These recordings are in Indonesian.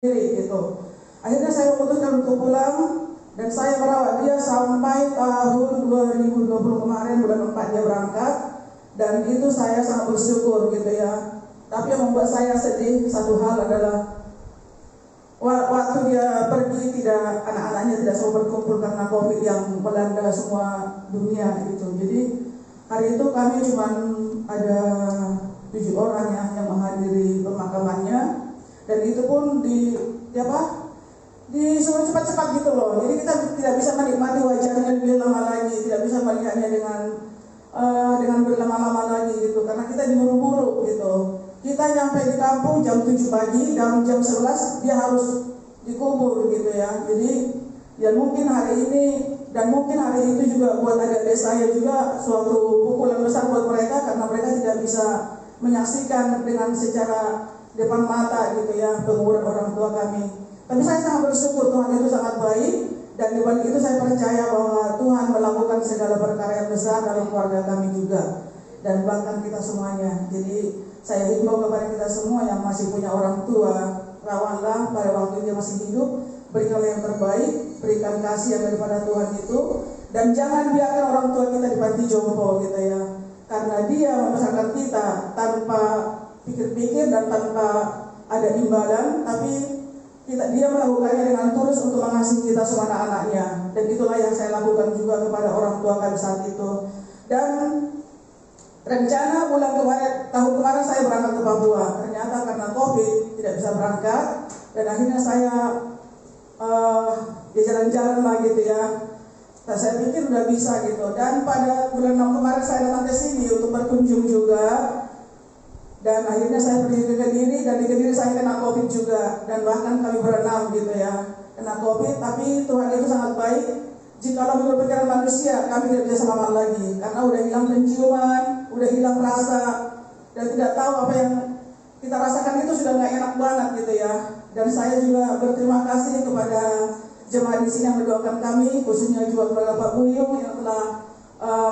diri gitu. Akhirnya saya memutuskan untuk pulang dan saya merawat dia sampai tahun 2020 kemarin, bulan 4 dia berangkat, dan itu saya sangat bersyukur gitu ya. Tapi yang membuat saya sedih satu hal adalah waktu dia pergi, tidak, anak-anaknya tidak semua berkumpul karena COVID yang melanda semua dunia gitu. Jadi hari itu kami cuma ada 7 orang yang menghadiri pemakamannya, dan itu pun disuruh cepat-cepat gitu loh. Jadi kita tidak bisa menikmati wajahnya lebih lama lagi, tidak bisa melihatnya dengan berlama-lama lagi gitu, karena kita diburu-buru gitu. Kita nyampe di kampung jam 7 pagi, dan jam 11 dia harus dikubur gitu ya. Jadi ya mungkin hari ini dan mungkin hari itu juga buat adik-adik saya juga suatu pukulan besar buat mereka, karena mereka tidak bisa menyaksikan dengan secara depan mata gitu ya penguburan orang tua kami. Tapi saya sangat bersyukur, Tuhan itu sangat baik, dan di balik itu saya percaya bahwa Tuhan melakukan segala perkara yang besar dalam keluarga kami juga, dan bahkan kita semuanya. Jadi saya himbau kepada kita semua yang masih punya orang tua, rawatlah pada waktu dia masih hidup, berikanlah yang terbaik, berikan kasih yang daripada Tuhan itu, dan jangan biarkan orang tua kita di panti jompo gitu ya, karena dia membesarkan kita tanpa pikir-pikir dan tanpa ada imbalan, tapi dia melakukannya dengan tulus untuk mengasihi kita semua anak-anaknya. Dan itulah yang saya lakukan juga kepada orang tua kami saat itu. Dan rencana tahun kemarin saya berangkat ke Papua, ternyata karena COVID tidak bisa berangkat, dan akhirnya saya jalan-jalan lah gitu ya. Nah, saya pikir udah bisa gitu, dan pada bulan 6 kemarin saya datang ke sini untuk berkunjung juga. Dan akhirnya saya pergi ke Kediri, dan di Kediri saya kena COVID juga, dan bahkan kami berenam gitu ya kena COVID. Tapi Tuhan itu sangat baik. Jikalau menurut pikiran manusia kami tidak bisa selamat lagi, karena udah hilang penciuman, udah hilang rasa, dan tidak tahu apa yang kita rasakan itu sudah nggak enak banget gitu ya. Dan saya juga berterima kasih kepada jemaat di sini yang mendoakan kami, khususnya juga kepada Pak Buyung yang telah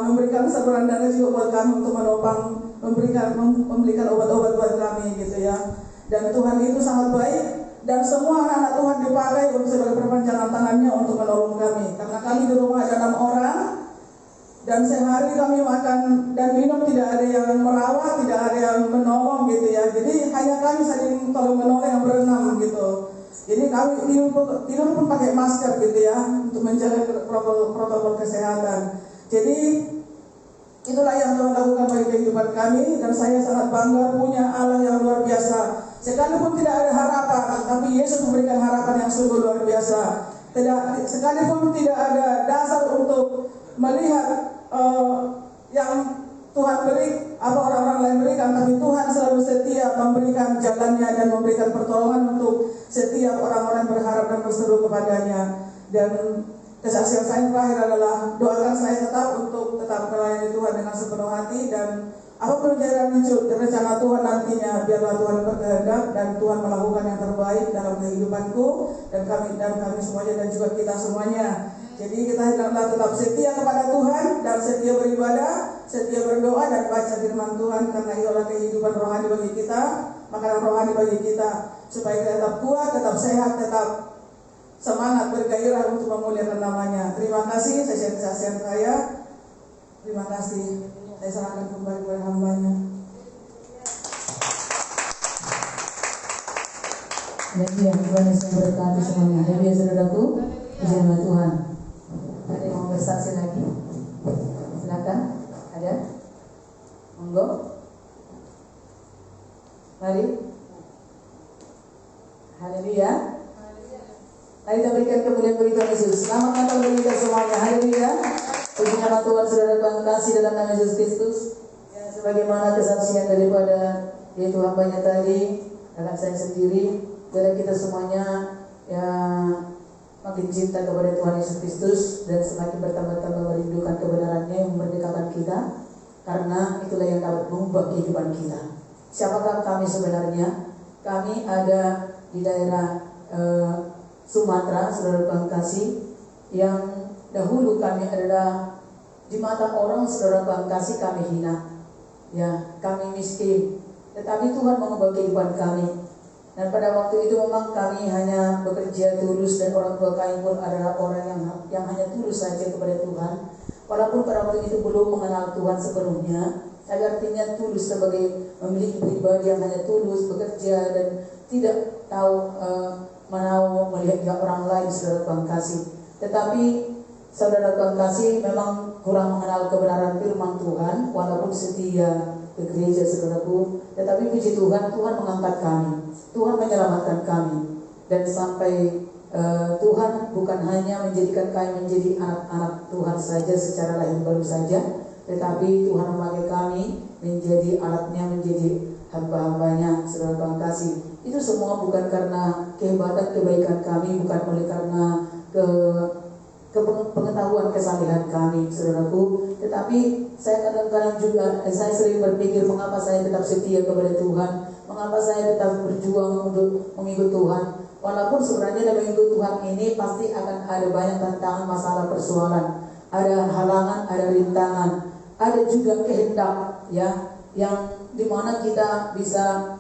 memberikan saluran dana juga buat kami untuk menopang, memberikan obat-obat buat kami gitu ya. Dan Tuhan itu sangat baik, dan semua anak-anak Tuhan dipakai untuk sebagai perpanjangan tangannya untuk menolong kami, karena kami di rumah ada 6 orang, dan sehari kami makan dan minum tidak ada yang merawat, tidak ada yang menolong gitu ya. Jadi hanya kami saling tolong menolong yang berenam gitu. Jadi kami tidur pun pakai masker gitu ya, untuk menjaga protokol kesehatan. Jadi itulah yang Tuhan lakukan bagi kehidupan kami, dan saya sangat bangga punya Allah yang luar biasa. Sekalipun tidak ada harapan, tapi Yesus memberikan harapan yang sungguh luar biasa. Sekalipun tidak ada dasar untuk melihat yang Tuhan beri, apa orang-orang lain berikan, tapi Tuhan selalu setia memberikan jalannya dan memberikan pertolongan untuk setiap orang-orang yang berharap dan berseru kepadanya. Dan kesaksian saya terakhir adalah doakan saya tetap untuk tetap melayani Tuhan dengan sepenuh hati, dan apapun rencana Tuhan nantinya, biarlah Tuhan berkehendak dan Tuhan melakukan yang terbaik dalam kehidupanku dan kami semuanya, dan juga kita semuanya. Jadi kita hendaklah tetap setia kepada Tuhan, dan setia beribadah, setia berdoa, dan baca firman Tuhan, karena itulah kehidupan rohani bagi kita, makanan rohani bagi kita, supaya kita tetap kuat, tetap sehat, tetap semangat, bergairah untuk memuliakan namanya. Terima kasih, kesaksian saya. Terima kasih. Saya serahkan kembali kepada hambanya. Demikian Tuhan Yesus berkati semuanya. Demikian saudaraku, puji nama Tuhan. Ada yang mau bersaksi lagi? Silakan. Ada? Monggo. Mari. Haleluya. Mari kita berikan kemuliaan bagi Tuhan Yesus. Selamat Natal bagi kita semuanya. Haleluya. Puji nama Tuhan, saudara Tuhan kasih dalam nama Yesus Kristus. Ya, sebagaimana kesaksian daripada yaitu hambanya tadi, akan saya sendiri, dan kita semuanya yang makin cinta kepada Tuhan Yesus Kristus, dan semakin bertambah-tambah merindukan kebenarannya yang memerdekakan kita, karena itulah yang dapat mengubah kehidupan kita. Siapakah kami sebenarnya? Kami ada di daerah Sumatera, saudara Tuhan kasih, yang dahulu kami adalah di mata orang, saudara Tuhan kasih, kami hina, ya, kami miskin. Tetapi Tuhan mengubah kehidupan kami. Dan pada waktu itu memang kami hanya bekerja tulus, dan orang tua kami pun adalah orang yang hanya tulus saja kepada Tuhan. Walaupun pada waktu itu belum mengenal Tuhan sepenuhnya, tapi artinya tulus sebagai memiliki pribadi yang hanya tulus bekerja dan tidak tahu mau melihat orang lain, saudara Tuhan kasih. Tetapi saudara Tuhan kasih memang kurang mengenal kebenaran firman Tuhan, walaupun setia ke gereja, saudaraku. Tetapi puji Tuhan, Tuhan mengangkat kami, Tuhan menyelamatkan kami, dan sampai Tuhan bukan hanya menjadikan kami menjadi anak-anak Tuhan saja secara lahir baru saja, tetapi Tuhan memakai kami menjadi alatnya, menjadi hamba-hambanya, saudara Tuhan kasih. Itu semua bukan karena kehebatan kebaikan kami, bukan oleh karena pengetahuan kesalehan kami, saudaraku. Tetapi saya kadang-kadang juga saya sering berpikir, mengapa saya tetap setia kepada Tuhan, mengapa saya tetap berjuang untuk mengikut Tuhan, walaupun sebenarnya dalam mengikut Tuhan ini pasti akan ada banyak tantangan, masalah, persoalan, ada halangan, ada rintangan, ada juga kehendak, ya, yang dimana kita bisa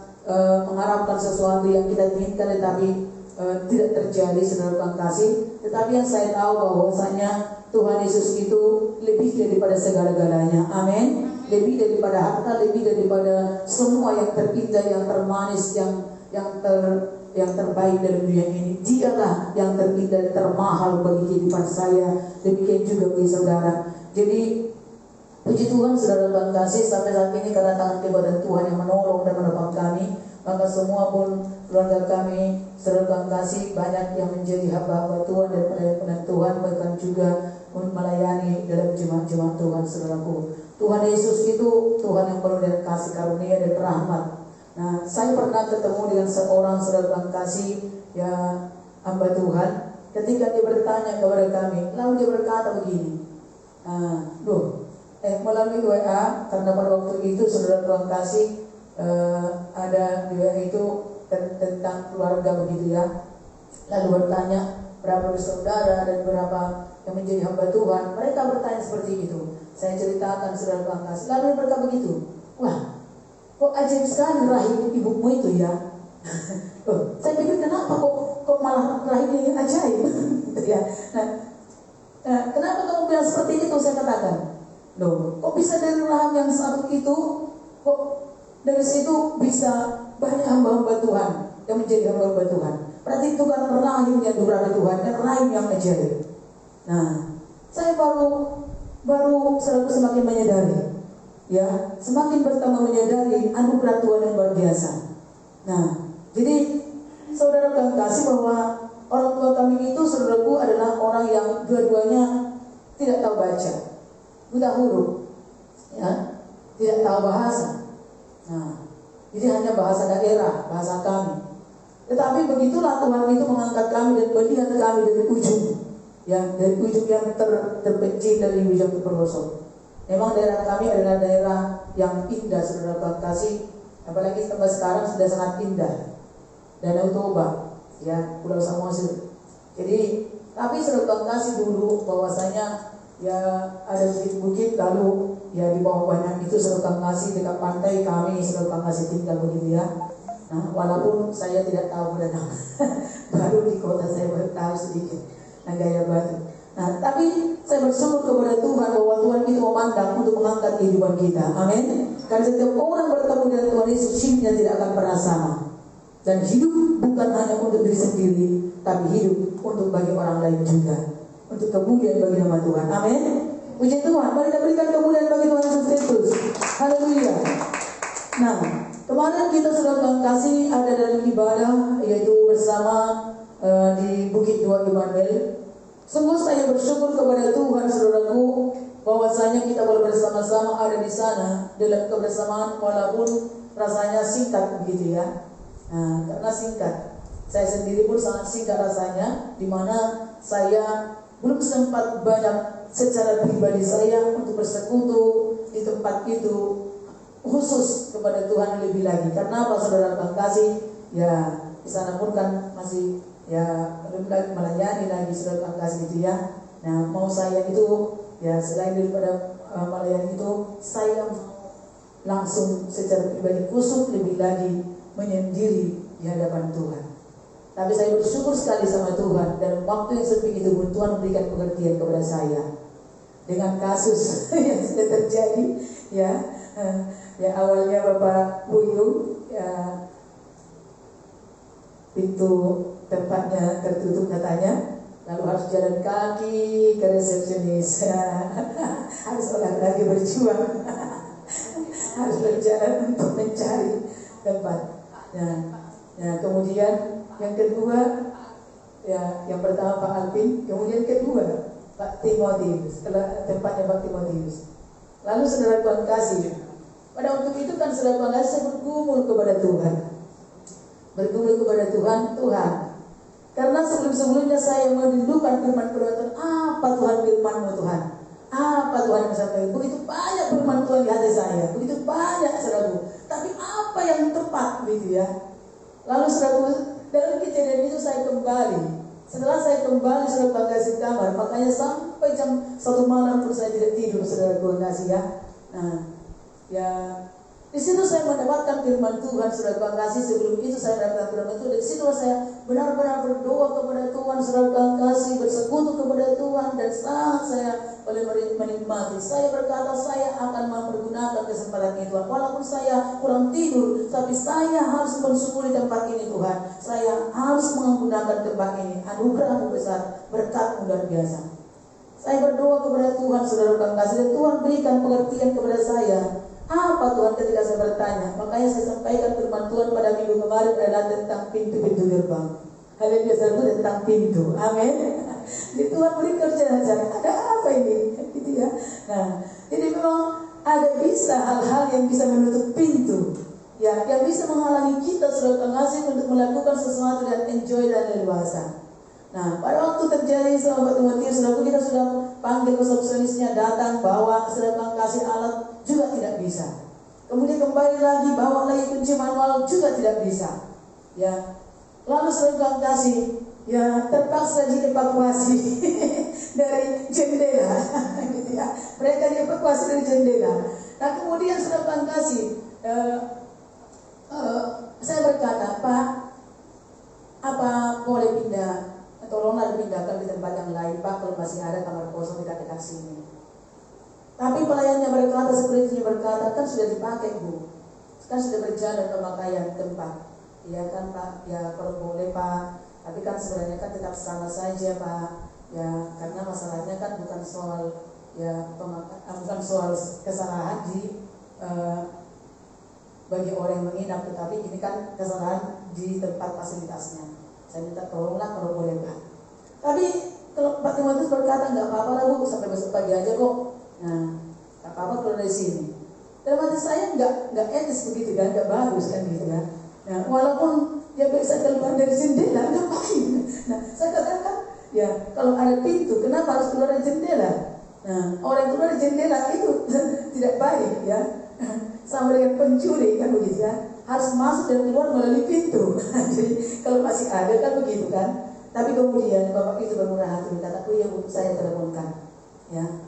mengharapkan sesuatu yang kita inginkan tetapi tidak terjadi, saudara Tuhan kasih. Tetapi yang saya tahu bahwasanya Tuhan Yesus itu lebih daripada segala-galanya. Amin. Lebih daripada harta, lebih daripada semua yang terindah, yang termanis, yang terbaik dalam dunia ini. Dialah yang terindah, termahal bagi kehidupan saya. Demikian juga bagi saudara. Jadi puji Tuhan, saudara Tuhan kasih, sampai saat ini karena tangan kebesaran Tuhan yang menolong dan menopang kami, maka semua pun keluarga kami, saudara Tuhan kasih, banyak yang menjadi hamba-hamba Tuhan dan pelayan Tuhan, bahkan juga melayani dalam jemaat-jemaat Tuhan, saudaraku. Tuhan Yesus itu Tuhan yang penuh dengan kasih karunia dan rahmat. Nah, saya pernah ketemu dengan seorang saudara Tuhan kasih, ya, hamba Tuhan. Ketika dia bertanya kepada kami, lalu dia berkata begini, melalui WA, karena pada waktu itu saudara Tuhan kasih ada di WA itu tentang keluarga begitu ya. Lalu bertanya berapa bersaudara dan berapa yang menjadi hamba Tuhan. Mereka bertanya seperti itu. Saya ceritakan saudara Tuhan kasih. Lalu mereka begitu, wah, kok ajaib sekali rahim ibumu itu ya. Saya pikir kenapa kok malah rahimnya ajaib. Ya. Nah, kenapa kamu bilang seperti itu? Saya katakan, loh, kok bisa dari rahim yang satu itu, kok dari situ bisa banyak hamba-hamba Tuhan yang menjadi hamba-hamba Tuhan. Berarti itu kan rahim yang durhaka Tuhan, dan rahim yang ajaib. Nah, saya baru semakin menyadari, ya, semakin bertambah menyadari anugerah Tuhan yang luar biasa. Nah, jadi saudara kami kasih bahwa orang tua kami itu, saudaraku, adalah orang yang dua-duanya tidak tahu baca, buta huruf, ya, tidak tahu bahasa. Nah, jadi hanya bahasa daerah, bahasa kami. Tetapi begitulah Tuhan itu mengangkat kami dan melihat kami dari ujung, ya, dari ujung yang terpencil dari ujung ke pelosok. Memang daerah kami adalah daerah yang indah, saudara Tuhan kasih. Apalagi sampai sekarang sudah sangat indah. Danau Toba, ya, Pulau Samosir. Jadi, tapi saudara Tuhan kasih dulu bahwasanya ya ada bukit-bukit, lalu ya di bawah banyak itu saudara Tuhan kasih dekat pantai kami saudara Tuhan kasih tinggal begitu ya. Nah, walaupun saya tidak tahu berenang, baru di kota saya baru tahu sedikit Gaya Batu. Nah, tapi saya bersyukur kepada Tuhan bahwa Tuhan itu memandang untuk mengangkat kehidupan kita. Amin. Karena setiap orang bertemu dengan Tuhan Yesus, hidupnya tidak akan pernah sama. Dan hidup bukan hanya untuk diri sendiri, tapi hidup untuk bagi orang lain juga, untuk kemuliaan bagi nama Tuhan. Amin. Puji Tuhan. Mari kita berikan kemuliaan bagi Tuhan Yesus Kristus. Haleluya. Nah, kemarin kita sudah Tuhan kasih ada dalam ibadah, yaitu bersama di Bukit Dua Immanuel. Sungguh saya bersyukur kepada Tuhan, saudaraku, bahwasanya kita boleh bersama-sama ada di sana dalam kebersamaan, walaupun rasanya singkat begitu ya. Nah, karena singkat, saya sendiri pun sangat singkat rasanya, di mana saya belum sempat banyak secara pribadi saya untuk bersekutu di tempat itu khusus kepada Tuhan lebih lagi. Karena apa, saudara Tuhan kasih, ya di sana pun kan masih ya belum lagi melayani lagi, saudara Tuhan kasih gitu ya. Nah, mau saya itu ya selain daripada melayani itu, saya langsung secara pribadi khusus lebih lagi menyendiri di hadapan Tuhan. Tapi saya bersyukur sekali sama Tuhan, dan waktu yang sempit itu pun Tuhan memberikan pengertian kepada saya dengan kasus yang sudah terjadi. Ya awalnya Bapak Buyung, ya pintu tempatnya tertutup katanya, lalu harus jalan kaki ke resepsionis. Harus olahraga berjuang. Harus berjalan untuk mencari tempat. Nah, kemudian yang kedua, ya yang pertama Pak Alvin, kemudian kedua Pak Timotius, setelah tempatnya Pak Timotius. Lalu saudara Tuhan kasih, pada waktu itu kan saudara Tuhan kasih, saya bergumul kepada Tuhan. Bergumul kepada Tuhan. Karena sebelum-sebelumnya saya merindukan firman Tuhan. Apa Tuhan firman-Mu Tuhan? Apa Tuhan yang sampaikan? Begitu banyak firman Tuhan di hati saya, begitu banyak saudaraku. Tapi apa yang tepat begitu ya? Lalu saudaraku, dalam kejadian itu saya kembali. Setelah saya kembali saudara kasih kamar, makanya sampai jam 1 malam pun saya tidak tidur, saudaraku kasih ya. Nah, ya di situ saya mendapatkan firman Tuhan, saudara kasih. Sebelum itu saya mendapatkan firman Tuhan. Di situ saya benar-benar berdoa kepada Tuhan, saudara kasih, bersekutu kepada Tuhan, dan sangat saya boleh menikmati. Saya berkata saya akan mempergunakan kesempatan itu, walaupun saya kurang tidur, tapi saya harus mensyukuri tempat ini Tuhan. Saya harus menggunakan tempat ini. Anugerah-Mu besar, berkat-Mu luar biasa. Saya berdoa kepada Tuhan, saudara kasih, dan Tuhan berikan pengertian kepada saya. Apa Tuhan ketika saya bertanya? Makanya saya sampaikan firman Tuhan pada minggu kemarin adalah tentang pintu-pintu gerbang. Haleluya, saudara, tentang pintu. Amin. Di Tuhan beri kerja saja. Ada apa ini? Gitu ya. Nah, jadi memang ada bisa hal-hal yang bisa menutup pintu, ya, yang bisa menghalangi kita saudara kasih untuk melakukan sesuatu dan enjoy dan leluasa. Nah, pada waktu terjadi sama Timotius, saudara, kita sudah panggil resepsionisnya datang, bawa saudara kasih alat, juga tidak bisa. Kemudian kembali lagi, bawa lagi kunci manual, juga tidak bisa. Ya, lalu saudara kasih, ya terpaksa dievakuasi dari jendela, gitu ya. Mereka dievakuasi dari jendela. Nah, kemudian saudara kasih, saya berkata, Pak, apa boleh pindah? Tolonglah dipindahkan di tempat yang lain, Pak, kalau masih ada kamar kosong dekat-dekat sini. Tapi pelayannya berkata, seperti berkata, kan sudah dipakai Bu, kan sudah berjalan pemakaian tempat. Iya kan Pak, ya kalau boleh Pak, tapi kan sebenarnya kan tetap sama saja Pak. Ya karena masalahnya kan bukan soal bukan soal kesalahan bagi orang yang menginap, tetapi ini kan kesalahan di tempat fasilitasnya. Saya minta tolonglah kalau boleh Pak. Tapi kalau Pak Timotius berkata nggak apa-apa lah Bu, sampai besok pagi aja kok. Nah, nggak apa-apa kalau dari sini. Dalam hati saya nggak etis begitu kan, nggak bagus kan gitu ya. Nah, walaupun dia bisa keluar dari jendela, ngapain? Nah, saya katakan ya kalau ada pintu, kenapa harus keluar dari jendela? Nah, orang yang keluar dari jendela itu tidak baik ya. Sama dengan pencuri kan begitu ya. Harus masuk dan keluar melalui pintu. Jadi kalau masih ada kan begitu kan. Tapi kemudian bapak itu bermurah hati berkata, oh ya Bu, saya teleponkan. Ya,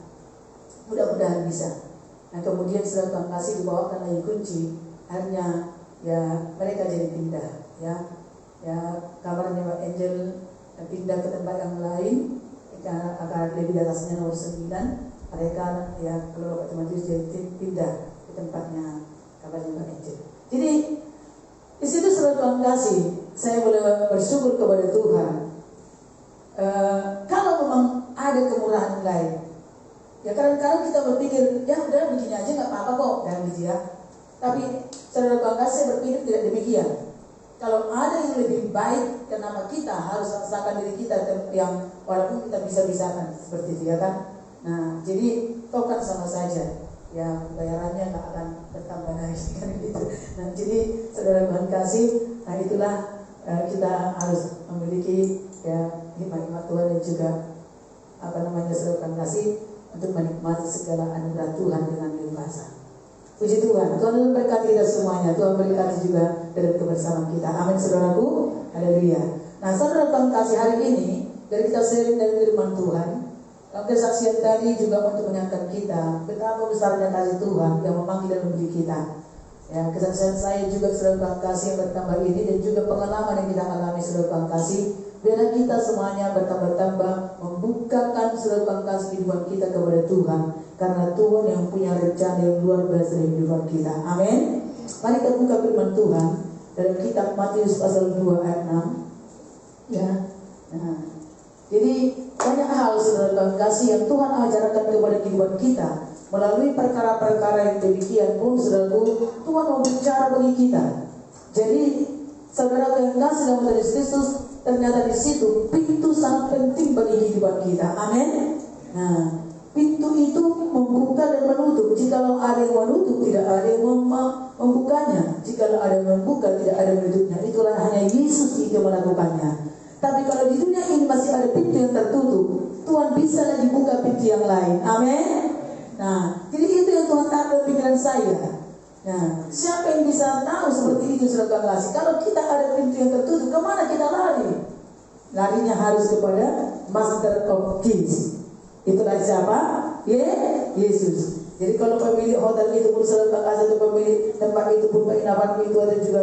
mudah-mudahan bisa. Nah kemudian setelah kasih dibawakan lagi kunci, akhirnya ya mereka jadi pindah. Ya kabarnya Pak Angel pindah ke tempat yang lain karena akan lebih di atasnya nomor 9. Mereka ya kalau Pak Timotius jadi pindah ke tempatnya kabarnya Pak Angel. Jadi di situ saudara kasih, saya boleh bersyukur kepada Tuhan. Kalau memang ada kemurahan lain, ya kadang-kadang kita berpikir, ya udah begini aja nggak apa-apa kok, dan gitu ya. Tapi saudara kasih, saya berpikir tidak demikian. Kalau ada yang lebih baik, kenapa kita harus paksakan diri kita yang walaupun kita bisa-bisakan seperti itu ya kan? Nah, jadi toh kan sama saja. Ya bayarannya nggak akan bertambah lagi kan gitu. Nah jadi saudara Tuhan kasih, nah itulah kita harus memiliki ya hikmat Tuhan dan juga saudara Tuhan kasih untuk menikmati segala anugerah Tuhan dengan leluasa. Puji Tuhan, Tuhan berkati kita semuanya, Tuhan berkati juga dalam kebersamaan kita. Amin saudaraku, haleluya. Nah saudara Tuhan kasih, hari ini dari kita sharing dari firman Tuhan. Kesaksian tadi juga untuk mengingatkan kita betapa besarnya kasih Tuhan yang memanggil dan memberi kita. Ya, kesaksian saya juga saudara kasih yang bertambah ini dan juga pengalaman yang kita alami saudara kasih. Biarlah kita semuanya bertambah-tambah membukakan saudara kasih kehidupan kita kepada Tuhan, karena Tuhan yang punya rencana yang luar biasa dalam kehidupan kita. Amin. Mari kita buka firman Tuhan dalam kitab Matius pasal 2 ayat 6. Ya. Nah, jadi banyak hal saudara kasih yang Tuhan ajarkan kepada kehidupan kita. Melalui perkara-perkara yang demikian pun saudaraku, Tuhan mau bicara bagi kita. Jadi saudara yang kasih dalam Tuhan Yesus Kristus, ternyata di situ pintu sangat penting bagi kehidupan kita. Amin. Nah, pintu itu membuka dan menutup. Jikalau ada yang menutup, tidak ada yang membukanya. Jikalau ada yang membuka, tidak ada yang menutupnya. Itulah hanya Yesus yang melakukannya. Tapi kalau di dunia ini masih ada pintu yang tertutup, Tuhan bisa lagi buka pintu yang lain. Amin. Nah, jadi itu yang Tuhan taruh dalam pikiran saya. Nah, siapa yang bisa tahu seperti itu saudara kasih? Kalau kita ada pintu yang tertutup, kemana kita lari? Larinya harus kepada Master of Keys. Itulah siapa? Yesus. Jadi kalau pemilik hotel itu pun saudara kasih, atau pemilik tempat itu pun penginapan itu, atau juga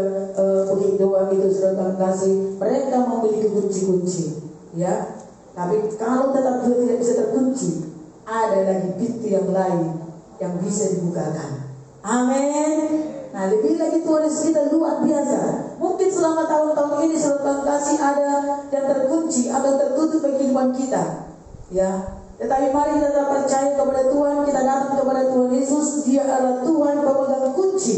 pemilik doa itu saudara kasih, mereka memiliki kunci-kunci. Ya, tapi kalau tetap juga tidak bisa terkunci, ada lagi pintu yang lain yang bisa dibukakan. Amin. Nah, lebih lagi Tuhan Yesus kita luar biasa. Mungkin selama tahun-tahun ini saudara kasih ada yang terkunci atau tertutup bagi kehidupan kita. Ya, tetapi mari kita percaya kepada Tuhan, kita datang kepada Tuhan Yesus. Dia adalah Tuhan pemegang kunci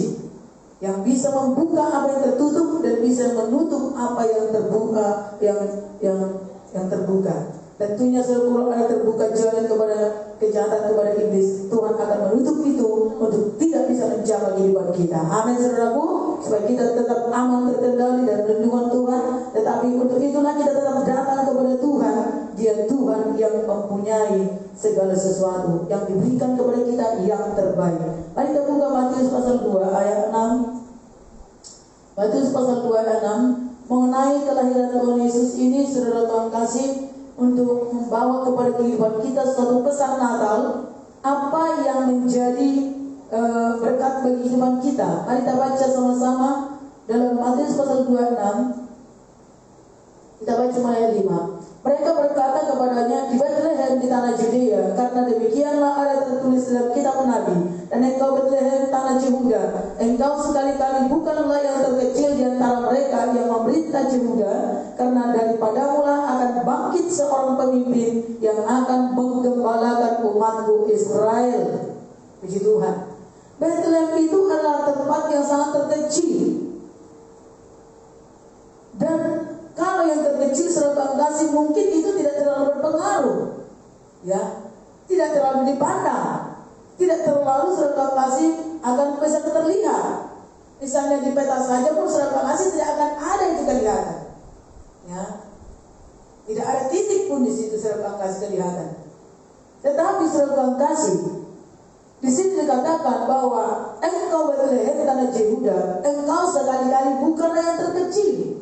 yang bisa membuka apa yang tertutup dan bisa menutup apa yang terbuka, yang terbuka. Tentunya kalau ada terbuka jalan kepada kejahatan, kepada iblis, Tuhan akan menutup itu untuk tidak bisa menjamah kehidupan kita. Amin saudaraku, supaya kita tetap aman, terkendali dan perlindungan Tuhan. Tetapi untuk itulah kita tetap datang kepada Tuhan. Dia Tuhan yang mempunyai segala sesuatu, yang diberikan kepada kita yang terbaik. Mari kita buka Matius pasal 2 ayat 6. Matius pasal 2 ayat 6 mengenai kelahiran Tuhan Yesus ini, saudara Tuhan kasih, untuk membawa kepada kehidupan kita suatu pesan Natal, apa yang menjadi berkat bagi kehidupan kita. Mari kita baca sama-sama dalam Matius pasal 26. Kita baca mulai ayat 5. Mereka berkata kepadanya, di Bethlehem di tanah Judea, karena demikianlah ada tertulis dalam kitab Nabi. Dan engkau Bethlehem tanah Yehuda, engkau sekali-kali bukanlah yang terkecil di antara mereka yang memerintah Yehuda, karena daripadamulah akan bangkit seorang pemimpin yang akan menggembalakan umatku Israel. Puji Tuhan. Bethlehem itu adalah tempat yang sangat terkecil. Dan kalau yang terkecil saudara kasih, mungkin itu tidak terlalu berpengaruh, ya, tidak terlalu dipandang, tidak terlalu saudara kasih akan bisa terlihat. Misalnya di peta saja pun saudara kasih tidak akan ada itu kelihatan, ya, tidak ada titik pun di situ saudara kasih kelihatan. Tetapi saudara kasih, di sini dikatakan bahwa engkau Bethlehem tanah Yehuda, engkau sekali-kali bukanlah yang terkecil.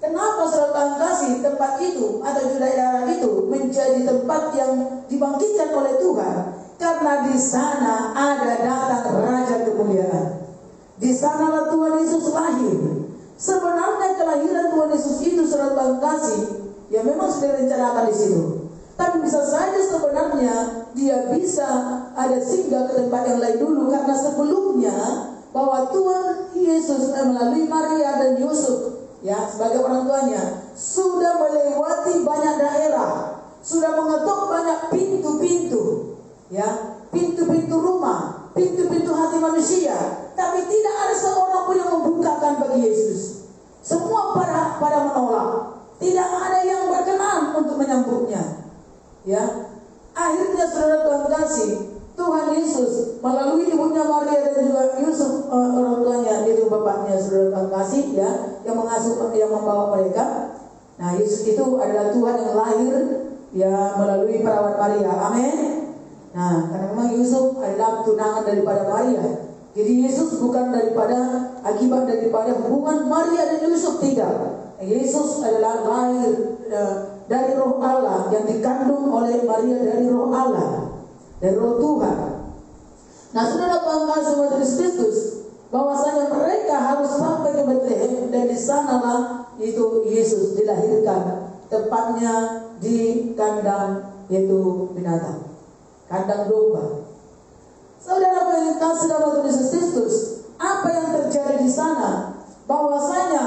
Kenapa saudara kasih tempat itu atau daerah itu menjadi tempat yang dibangkitkan oleh Tuhan? Karena di sana ada datang Raja Kemuliaan. Di sanalah Tuhan Yesus lahir. Sebenarnya kelahiran Tuhan Yesus itu saudara kasih, ya memang sudah direncanakan di situ. Tapi bisa saja sebenarnya dia bisa ada singgah ke tempat yang lain dulu, karena sebelumnya bahwa Tuhan Yesus melalui Maria dan Yusuf, ya, sebagai orang tuanya, sudah melewati banyak daerah, sudah mengetuk banyak pintu-pintu, ya, pintu-pintu rumah, pintu-pintu hati manusia, tapi tidak ada seorang pun yang membukakan bagi Yesus. Semua pada menolak, tidak ada yang berkenan untuk menyambutnya, ya. Akhirnya saudara Tuhan kasih, Tuhan Yesus melalui ibunya Maria dan juga Yusuf, orang tuanya, itu bapaknya saudara Tuhan kasih, ya, yang mengasuh, yang membawa mereka. Nah, Yesus itu adalah Tuhan yang lahir, ya, melalui perawat Maria. Amin. Nah, karena memang Yusuf adalah tunangan daripada Maria. Jadi Yesus bukan akibat daripada hubungan Maria dan Yusuf, tidak. Yesus adalah lahir dari Roh Allah, yang dikandung oleh Maria dari Roh Allah, dari Roh Tuhan. Nah, saudara Tuhan kasih Kristus, bahwasanya mereka harus sampai ke Bethlehem, dan di sanalah itu Yesus dilahirkan, tepatnya di kandang yaitu binatang, kandang domba. Saudara yang kasih dalam Tuhan Yesus Kristus, apa yang terjadi di sana? Bahwasanya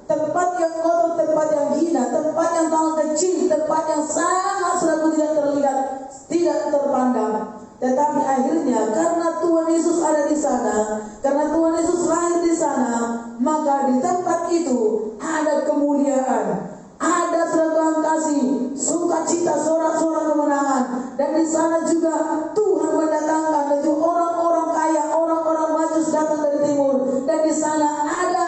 tempat yang kotor, tempat yang hina, tempat yang sangat kecil, tempat yang sangat selalu tidak terlihat, tidak terpandang. Tetapi akhirnya karena Tuhan Yesus ada di sana, karena Tuhan Yesus lahir di sana, maka di tempat itu ada kemuliaan, ada seragam kasih, sukacita, sorak-sorak kemenangan. Dan di sana juga Tuhan mendatangkan orang-orang kaya, orang-orang majus datang dari timur. Dan di sana ada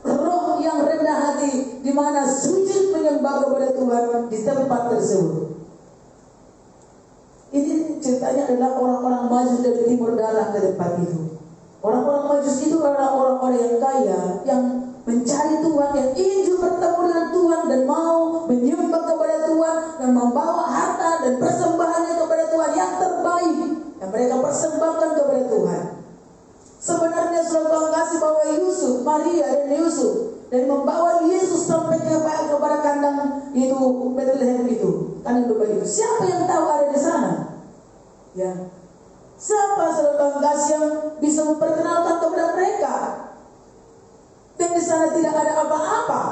roh yang rendah hati, di mana sujud menyembah kepada Tuhan di tempat tersebut. Ini ceritanya adalah orang-orang majus dari timur datang ke tempat itu. Orang-orang majus itu adalah orang-orang yang kaya, yang mencari Tuhan, yang ingin bertemu dengan Tuhan dan mau menyembah kepada Tuhan dan membawa harta dan persembahannya kepada Tuhan yang terbaik yang mereka persembahkan kepada Tuhan. Sebenarnya sudah kasih bahwa Yusuf, Maria dan Yusuf, dan membawa Yesus sampai kepada kandang itu Bethlehem itu, kandang domba itu. Siapa yang tahu ada di sana? Ya, siapa saudara kasih yang bisa memperkenalkan kepada mereka? Dan di sana tidak ada apa-apa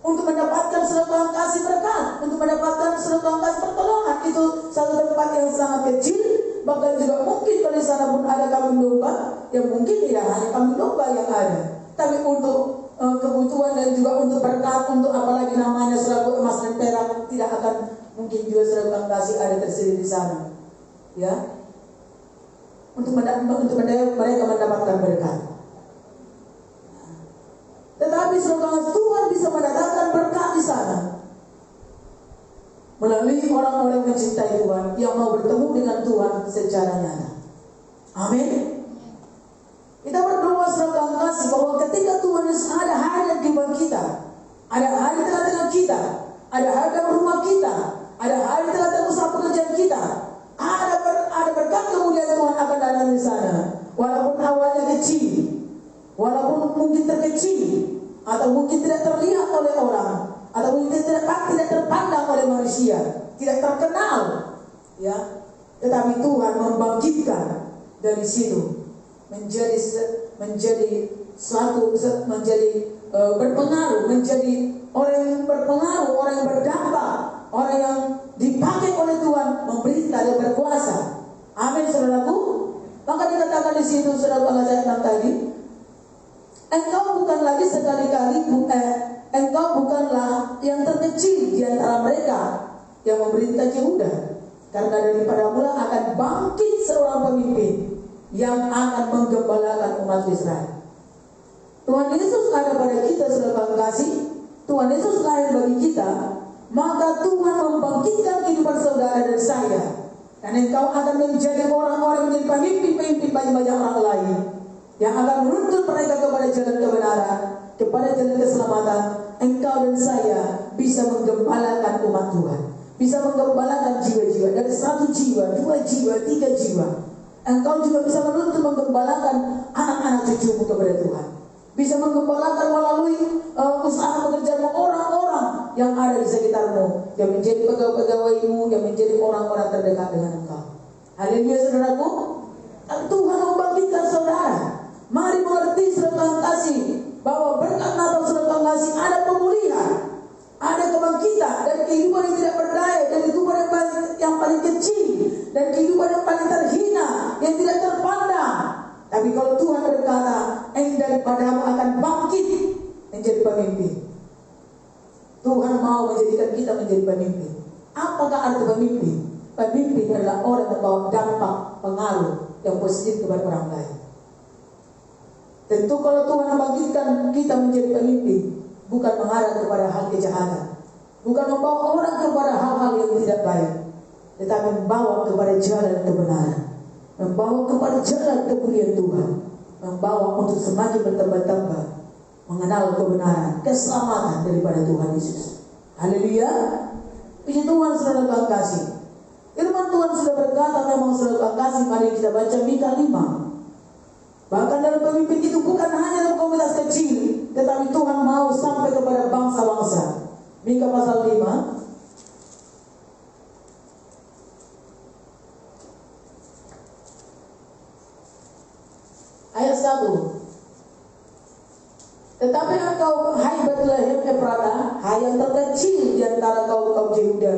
untuk mendapatkan saudara kasih berkat, untuk mendapatkan saudara kasih pertolongan. Itu satu tempat yang sangat kecil. Bahkan juga mungkin kalau di sana pun ada kambing domba, yang mungkin tidak hanya kambing domba yang ada, tapi untuk kebutuhan dan juga untuk berkat, untuk apalagi namanya selalu emas dan perak, tidak akan mungkin juga saudara kasih ada tersedia di sana, ya, untuk mereka mendapatkan berkat. Tetapi saudara, Tuhan bisa mendatangkan berkat di sana melalui orang-orang yang mencintai Tuhan, yang mau bertemu dengan Tuhan secara nyata. Amin. Kita berdoa saudara kasih bahwa ketika Tuhan Yesus ada hari kehidupan kita, ada hari tengah-tengah kita, ada hari dalam rumah kita, ada hari tengah-tengah usaha pekerjaan kita, ada berkat kemuliaan Tuhan akan datang di sana. Walaupun awalnya kecil, walaupun mungkin terkecil, atau mungkin tidak terlihat oleh orang, atau mungkin tidak terpandang oleh manusia, tidak terkenal, ya. Tetapi Tuhan membangkitkan dari situ menjadi berpengaruh, menjadi orang yang berpengaruh, orang yang berdampak, orang yang dipakai oleh Tuhan, memerintah dan berkuasa. Amin, saudaraku. Maka dikatakan di situ, saudara ayat 6 tadi, engkau bukan lagi engkau bukanlah yang terkecil di antara mereka yang memerintah Yehuda, karena daripada mula akan bangkit seorang pemimpin yang akan menggembalakan umat Israel. Tuhan Yesus ada pada kita, saudara kasih. Tuhan Yesus lahir bagi kita, maka Tuhan membangkitkan kehidupan saudara dan saya, dan engkau akan menjadi orang-orang, menjadi pemimpin-pemimpin bagi banyak orang lain yang akan menuntun mereka kepada jalan kebenaran, kepada jalan keselamatan. Engkau dan saya bisa menggembalakan umat Tuhan, bisa menggembalakan jiwa-jiwa, dari 1 jiwa, 2 jiwa, 3 jiwa. Engkau juga bisa menuntun menggembalakan anak-anak cucumu kepada Tuhan, bisa menggembalakan melalui usaha pekerjaan orang-orang yang ada di sekitarmu, yang menjadi pegawai-pegawaimu, yang menjadi orang-orang terdekat dengan engkau. Haleluya, saudaraku. Tuhan membangkitkan saudara. Mari mengerti saudara kasih bahwa berkat Natal saudara kasih ada pemulihan, ada kebangkitan dari kehidupan yang tidak berdaya, dari kehidupan yang paling kecil, dan kehidupan yang paling terhina, yang tidak terpandang. Tapi kalau Tuhan berkata, daripadamu akan bangkit menjadi pemimpin. Tuhan mau menjadikan kita menjadi pemimpin. Apakah arti pemimpin? Pemimpin adalah orang yang membawa dampak, pengaruh yang positif kepada orang lain. Tentu kalau Tuhan membangkitkan kita menjadi pemimpin, bukan mengarah kepada hal kejahatan, bukan membawa orang kepada hal-hal yang tidak baik, tetapi membawa kepada jalan kebenaran, membawa kepada jalan kemuliaan Tuhan, membawa untuk semakin bertambah-tambah mengenal kebenaran, keselamatan daripada Tuhan Yesus. Haleluya. Puji Tuhan, saudara kasih. Firman Tuhan sudah berkata, memang saudara kasih. Mari kita baca Mika 5 Bahkan dalam pemimpin itu bukan hanya dalam komunitas kecil, tetapi Tuhan mau sampai kepada bangsa-bangsa. Mika pasal 5 ayat 1. Tetapi engkau, hai Betlehem Efrata, hai yang terkecil di antara kaum-kaum Yehuda,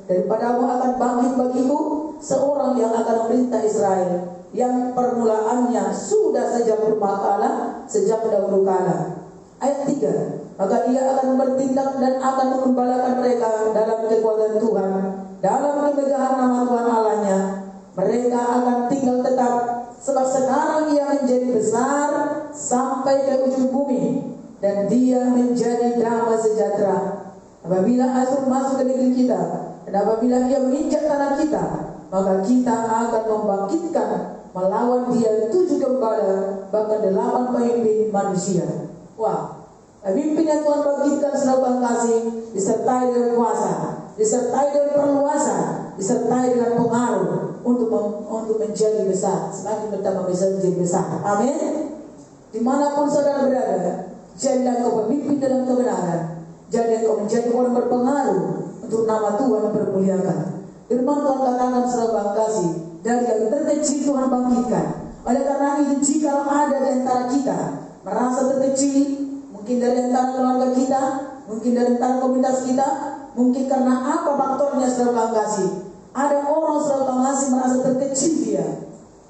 daripadamu akan bangkit bagiku seorang yang akan memerintah Israel, yang permulaannya sudah sejak purbakala, sejak dahulu kala. Ayat 3. Maka ia akan bertindak dan akan menggembalakan mereka dalam kekuatan Tuhan, dalam kemegahan nama Tuhan Allahnya. Mereka akan tinggal tetap, sebab sekarang ia menjadi besar sampai ke ujung bumi, dan dia menjadi damai sejahtera. Apabila Asyur masuk ke negeri kita, dan apabila ia menginjak tanah kita, maka kita akan membangkitkan melawan dia 7 gembala, bahkan 8 pemimpin manusia. Wah, pemimpin yang Tuhan bangkitkan selalu kasih, disertai dengan kuasa, disertai dengan perluasan, disertai dengan pengaruh untuk menjadi besar, semakin bertambah besar menjadi besar. Amin. Dimanapun saudara berada, jadilah kau pemimpin dalam kebenaran, jadilah kau menjadi orang berpengaruh untuk nama Tuhan dipermuliakan. Firman Tuhan katakan selalu kasih, dari yang terkecil Tuhan bangkitkan. Oleh karena itu, jika ada di antara kita merasa terkecil, mungkin dari antara keluarga kita, mungkin dari antara komunitas kita, mungkin karena apa faktornya selalu kasih. Ada orang selalu kasih merasa terkecil dia.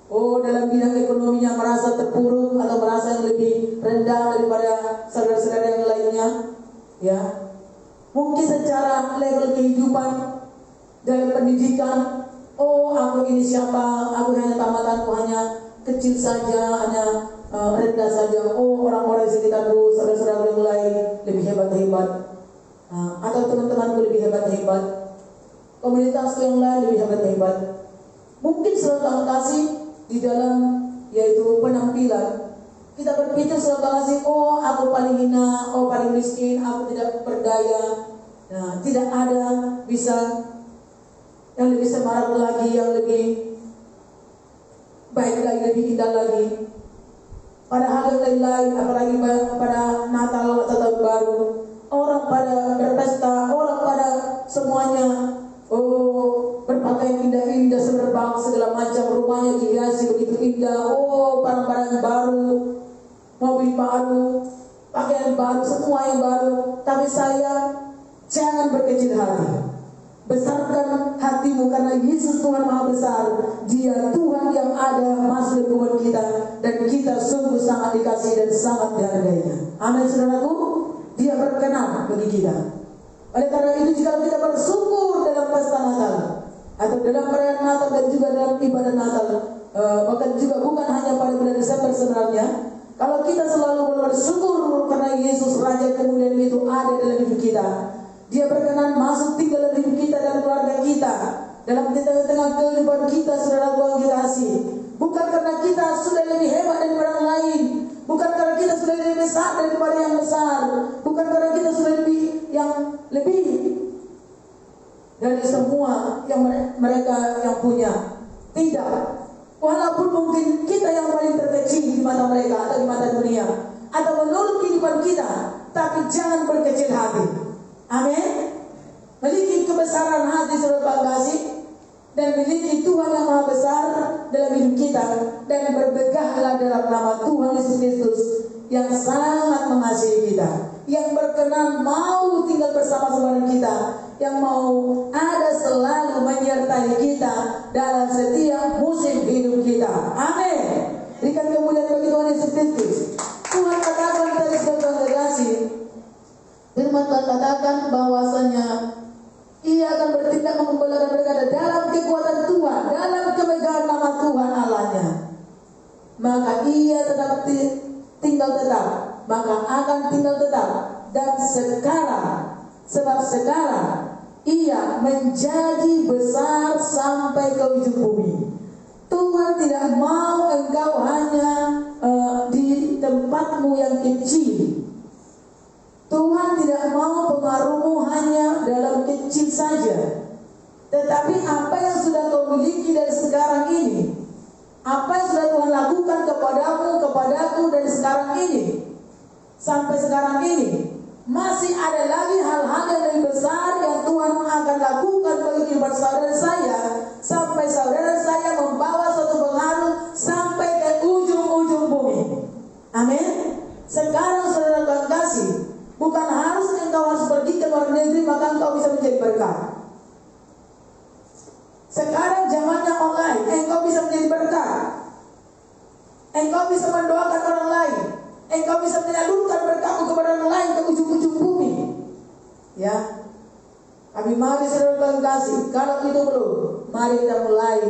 Oh, dalam bidang ekonominya merasa terpuruk atau merasa yang lebih rendah daripada saudara-saudara yang lainnya. Ya, mungkin secara level kehidupan, dalam pendidikan, oh aku ini siapa? Aku hanya tamatanku hanya kecil saja, hanya rendah saja. Oh, orang-orang sekitarku, saudara-saudara yang lain lebih hebat-hebat. Atau teman-temanku lebih hebat-hebat. Komunitasku yang lain lebih hebat-hebat. Mungkin selalu kasih di dalam yaitu penampilan. Kita berpikir selalu kasih, oh aku paling hina, oh paling miskin, aku tidak berdaya. Nah, tidak ada bisa yang lebih semarak lagi, yang lebih baik lagi, lebih indah lagi. Padahal yang lain, apalagi pada Natal atau Tahun Baru, orang pada berpesta, orang pada semuanya berpakaian indah-indah, semerbak segala macam, rumahnya dihiasi begitu indah. Oh, barang-barang baru, mobil baru, pakaian baru, semua yang baru. Tapi saya jangan berkecil hati. Besarkan hatimu karena Yesus Tuhan Maha Besar. Dia Tuhan yang ada masuk dalam kita, dan kita sungguh sangat dikasihi dan sangat dihargainya. Amin, saudaraku. Dia berkenan bagi kita. Oleh karena itu, jika kita bersyukur dalam pesta Natal atau dalam perayaan Natal dan juga dalam ibadah Natal, bahkan juga bukan hanya pada bulan Desember sebenarnya, kalau kita selalu bersyukur karena Yesus Raja kemuliaan itu ada dalam hidup kita, Dia berkenan masuk tinggal dalam hidup kita dan keluarga kita, dalam tengah-tengah kehidupan kita, saudara Tuhan kita kasih. Bukan karena kita sudah lebih hebat daripada orang lain, bukan karena kita sudah lebih besar daripada yang besar, bukan karena kita sudah lebih dari semua yang mereka yang punya. Tidak. Walaupun mungkin kita yang paling terkecil di mata mereka atau di mata dunia atau menurut kehidupan kita, tapi jangan berkecil hati. Amin. Memiliki kebesaran hati saudara kasih, dan memiliki Tuhan yang Maha Besar dalam hidup kita, dan berpeganglah dalam nama Tuhan Yesus Kristus yang sangat mengasihi kita, yang berkenan mau tinggal bersama-sama dengan kita, yang mau ada selalu menyertai kita dalam setiap musim hidup kita. Amin. Berikan kemuliaan bagi Tuhan Yesus Kristus. Tuhan katakan dari sebuah legasi, firman Tuhan katakan bahwasanya Ia akan bertindak menggembalakan mereka dalam kekuatan Tuhan, dalam kemegahan nama Tuhan Allahnya. Maka Ia tetap tinggal tetap, maka akan tinggal tetap. Dan sekarang, sebab sekarang Ia menjadi besar sampai ke ujung bumi. Tuhan tidak mau engkau hanya di tempatmu yang kecil. Tuhan tidak mau pengaruhmu hanya dalam kecil saja, tetapi apa yang sudah kau miliki dari sekarang ini, Apa yang sudah Tuhan lakukan kepadamu, kepadaku dari sekarang ini sampai sekarang ini, masih ada lagi hal-hal yang lebih besar yang Tuhan akan lakukan bagi kehidupan saudara saya, sampai saudara saya membawa suatu pengaruh sampai ke ujung-ujung bumi. Amin. Sekarang saudara Tuhan kasih, bukan harus engkau harus pergi ke luar negeri maka engkau bisa menjadi berkat. Sekarang zamannya online, engkau bisa menjadi berkat. Engkau bisa mendoakan orang lain. Engkau bisa menyalurkan berkatmu kepada orang lain ke ujung-ujung bumi. Ya. Kami mari saudara kasih, kalau itu belum, mari kita mulai.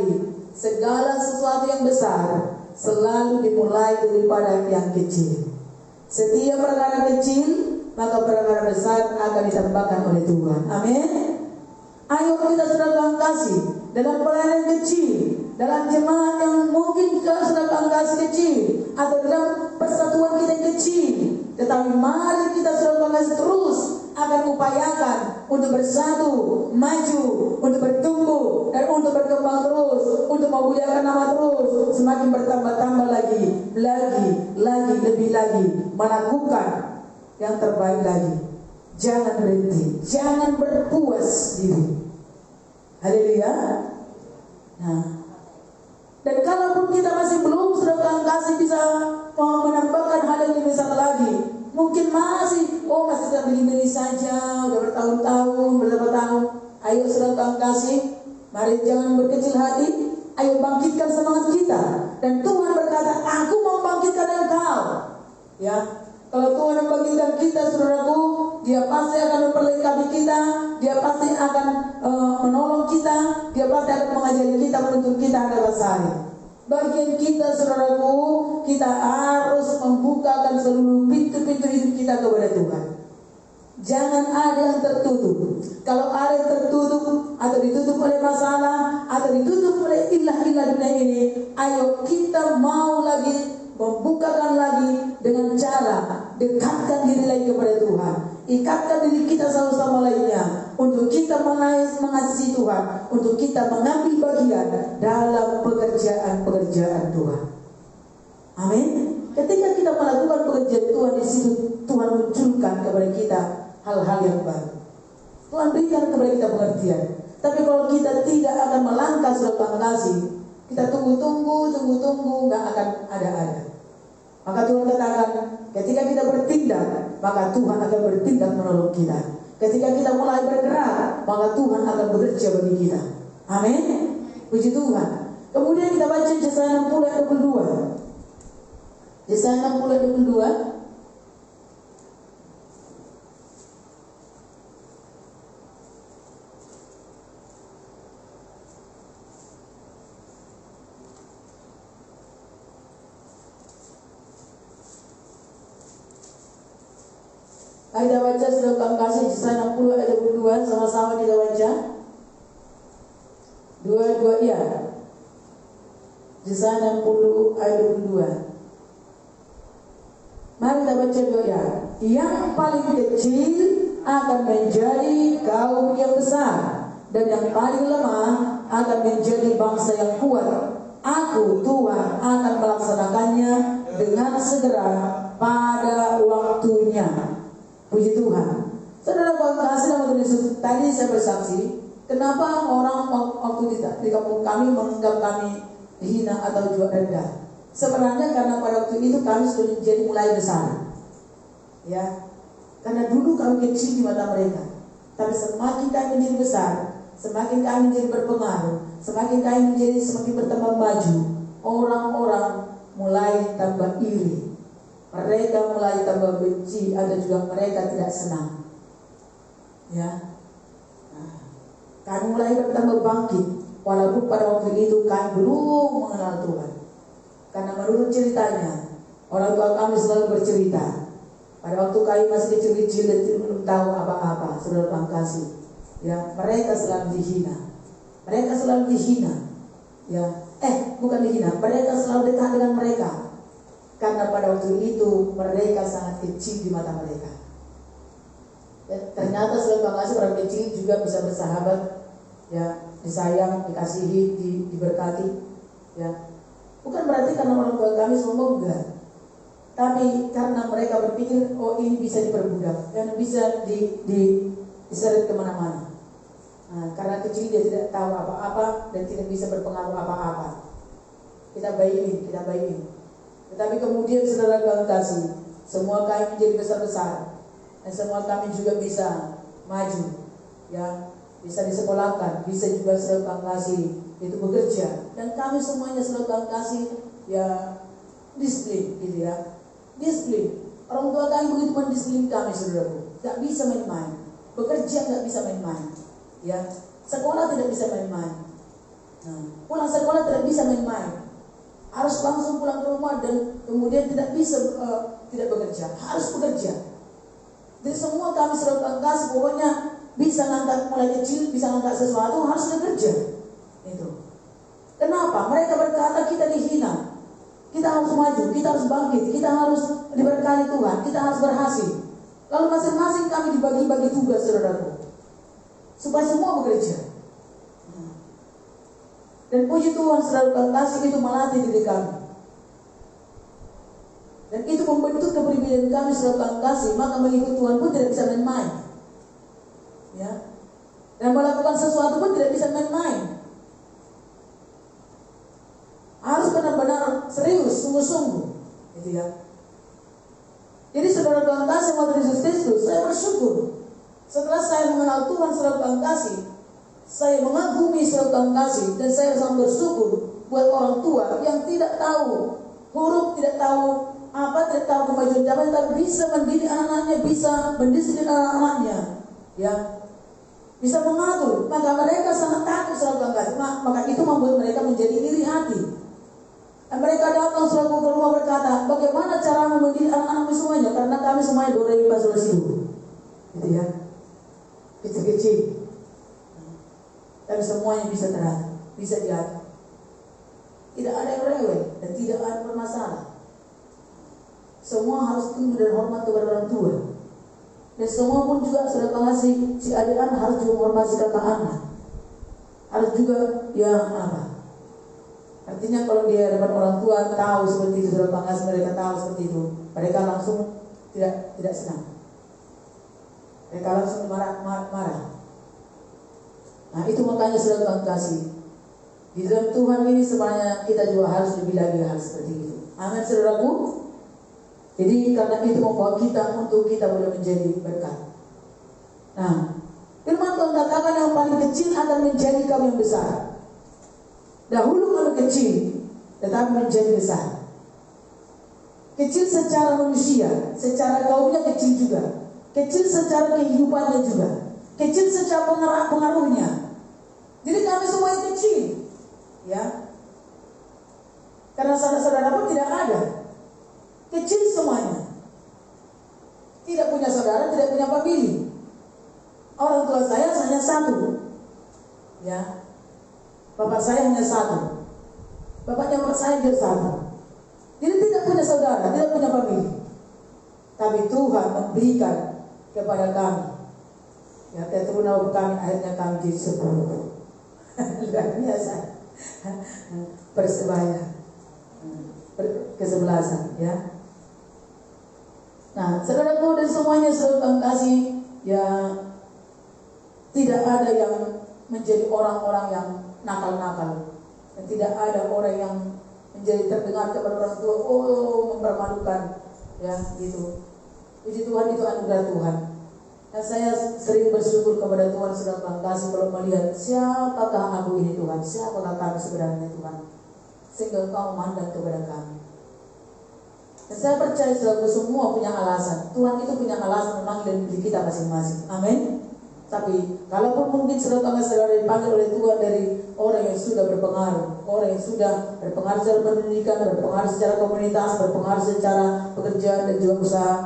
Segala sesuatu yang besar selalu dimulai daripada yang kecil. Setiap perkara kecil, maka perkara besar akan ditambahkan oleh Tuhan. Amin. Ayo kita saudara kasih dalam pelayanan kecil, dalam jemaat yang mungkin saudara kasih kecil, atau dalam persatuan kita yang kecil, tetapi mari kita saudara kasih terus akan upayakan untuk bersatu, maju, untuk bertumbuh dan untuk berkembang terus, untuk memuliakan nama terus, semakin bertambah-tambah lagi, lebih lagi, melakukan yang terbaik lagi. Jangan berhenti, jangan berpuas diri. Haleluya. Nah, dan kalaupun kita masih belum saudara kasih bisa menambahkan hal yang lebih besar lagi, mungkin masih kita begini saja, udah bertahun-tahun, berapa tahun. Ayo saudara kasih, mari jangan berkecil hati, ayo bangkitkan semangat kita. Dan Tuhan berkata, aku mau bangkitkan engkau. Ya, kalau Tuhan membangkitkan kita, saudaraku, Dia pasti akan memperlengkapi kita, Dia pasti akan menolong kita, Dia pasti akan mengajari kita, menuntun kita agar bersari. Bagian kita, saudaraku, kita harus membukakan seluruh pintu-pintu hidup kita kepada Tuhan. Jangan ada yang tertutup. Kalau ada yang tertutup atau ditutup oleh masalah atau ditutup oleh ilah-ilah dunia ini, ayo kita mau lagi membukakan lagi dengan cara dekatkan diri lagi kepada Tuhan. Ikatkan diri kita satu sama lainnya untuk kita mengasihi Tuhan, untuk kita mengambil bagian dalam pekerjaan Tuhan. Amin. Ketika kita melakukan pekerjaan Tuhan, di situ Tuhan munculkan kepada kita hal-hal yang baru. Tuhan berikan kepada kita pengertian. Tapi kalau kita tidak akan melangkah sudah kasih, kita tunggu, nggak akan ada. Maka Tuhan katakan, ketika kita bertindak, maka Tuhan akan bertindak menolong kita. Ketika kita mulai bergerak, maka Tuhan akan bekerja bagi kita. Amin. Puji Tuhan. Kemudian kita baca Yesaya 60 ayat 22. Yesaya 60 ayat 22. Kita baca sudah kasih Yesaya 60 ayat 22, sama-sama kita baca. Dua ya. Yesaya 60 ayat 22. Mari kita baca dua ya. Yang paling kecil akan menjadi kaum yang besar, dan yang paling lemah akan menjadi bangsa yang kuat. Aku Tuhan akan melaksanakannya dengan segera pada waktunya. Puji Tuhan. Saudara kasih nama Tuhan Yesus. Tadi saya bersaksi, kenapa orang waktu di kampung kami menganggap kami hina atau juga rendah. Sebenarnya karena pada waktu itu kami sudah menjadi mulai besar. Ya, karena dulu kami kecil di mata mereka. Tapi semakin kami menjadi besar, semakin kami menjadi berpengaruh, semakin kami menjadi semakin bertambah maju, orang-orang mulai tambah iri. Mereka mulai tambah benci, ada juga mereka tidak senang. Ya, kami mulai bertambah bangkit, walaupun pada waktu itu kami belum mengenal Tuhan. Karena menurut ceritanya, orang tua kami selalu bercerita, pada waktu kami masih kecil-kecil dan belum tahu apa-apa, saudara Tuhan kasih, ya mereka selalu dihina. Ya, bukan dihina, mereka selalu dekat dengan mereka. Karena pada waktu itu mereka sangat kecil di mata mereka. Dan ternyata selain kasih orang kecil juga bisa bersahabat, ya disayang, dikasihi, diberkati. Ya, Bukan berarti karena orang tua kami sombong, enggak. Tapi karena mereka berpikir, oh ini bisa diperbudak dan bisa diseret kemana-mana. Nah, karena kecil dia tidak tahu apa-apa dan tidak bisa berpengaruh apa-apa. Kita baik. Tetapi kemudian saudara kasih, semua kami menjadi besar-besar dan semua kami juga bisa maju, ya, bisa disekolahkan, bisa juga saudara kasih itu bekerja, dan kami semuanya saudara kasih ya disiplin, gitu ya, disiplin. Orang tua kami begitu mendisiplin kami, saudaraku, gak bisa main-main, bekerja gak bisa main-main, ya, sekolah tidak bisa main-main. Nah, pulang sekolah tidak bisa main-main, harus langsung pulang ke rumah dan kemudian tidak bisa tidak bekerja, harus bekerja. Jadi semua kami saudara kasih pokoknya bisa ngangkat mulai kecil, bisa ngangkat sesuatu harus bekerja. Itu. Kenapa? Mereka berkata kita dihina, kita harus maju, kita harus bangkit, kita harus diberkati Tuhan, kita harus berhasil. Lalu masing-masing kami dibagi-bagi tugas, saudaraku, supaya semua bekerja. Dan puji Tuhan, saudara kasih itu melatih diri kami. Dan itu membentuk kepribadian kami, saudara kasih, maka mengikut Tuhan pun tidak bisa main-main. Ya. Dan melakukan sesuatu pun tidak bisa main-main. Harus benar-benar serius, sungguh-sungguh, gitu ya. Jadi saudara Tuhan kasih, Tuhan Yesus Kristus, saya bersyukur setelah saya mengenal Tuhan, saudara Tuhan kasih, saya mengagumi saudara Tuhan kasih, dan saya sangat bersyukur buat orang tua yang tidak tahu huruf, tidak tahu tidak tahu kemajuan zaman, tapi bisa mendidik anak-anaknya, bisa mendisiplin anak-anaknya, ya, bisa mengatur. Maka mereka sangat takut saudara Tuhan kasih, maka itu membuat mereka menjadi iri hati. Dan mereka datang selalu ke rumah berkata, bagaimana cara mendidik anak-anak semuanya? Karena kami semuanya doremi pasal siu, gitu ya, kecil-kecil. Tapi semuanya bisa terhati, bisa diatur. Tidak ada yang rewel dan tidak ada bermasalah. Semua harus tunduk dan hormat kepada orang tua. Dan semua pun juga sudah pengasih, si adik-anak harus juga menghormati kakak anak. Harus juga yang apa? Artinya kalau dia dapat orang tua tahu seperti itu, sudah pengasih mereka tahu seperti itu, mereka langsung tidak senang. Mereka langsung marah. Nah itu makanya saudara Tuhan kasih, di dalam Tuhan ini sebenarnya kita juga harus lebih lagi hal seperti itu. Amin saudaraku. Jadi karena itu membawa kita untuk kita boleh menjadi berkat. Nah, firman Tuhan katakan yang paling kecil akan menjadi kaum yang besar. Dahulu kamu kecil, tetapi menjadi besar. Kecil secara manusia, secara kaumnya kecil juga. Kecil secara kehidupannya juga. Kecil secara pengaruhnya. Jadi kami semua yang kecil, ya. Karena saudara-saudara pun tidak ada. Kecil semuanya. Tidak punya saudara, tidak punya famili. Orang tua saya hanya satu, ya. Bapak saya hanya satu. Bapaknya saya juga satu. Jadi tidak punya saudara, tidak punya famili. Tapi Tuhan memberikan kepada kami, ya, keturunan kami, akhirnya kami jadi 10. Luar biasa. Persebaya, kesebelasan, ya. Nah, saudaraku dan semuanya saudara kasih, ya, tidak ada yang menjadi orang-orang yang nakal-nakal, dan tidak ada orang yang menjadi terdengar kepada orang tua, oh mempermalukan, ya, gitu. Puji Tuhan, itu anugerah Tuhan. Dan saya sering bersyukur kepada Tuhan sedang kasih kalau melihat siapakah aku ini Tuhan, siapakah kami sebenarnya Tuhan, sehingga Engkau memandang kepada kami. Dan saya percaya saudara semua punya alasan. Tuhan itu punya alasan memanggil diri kita masing-masing. Amin. Tapi kalaupun mungkin saudara dipanggil oleh Tuhan dari orang yang sudah berpengaruh, orang yang sudah berpengaruh secara pendidikan, berpengaruh secara komunitas, berpengaruh secara pekerjaan dan juga usaha,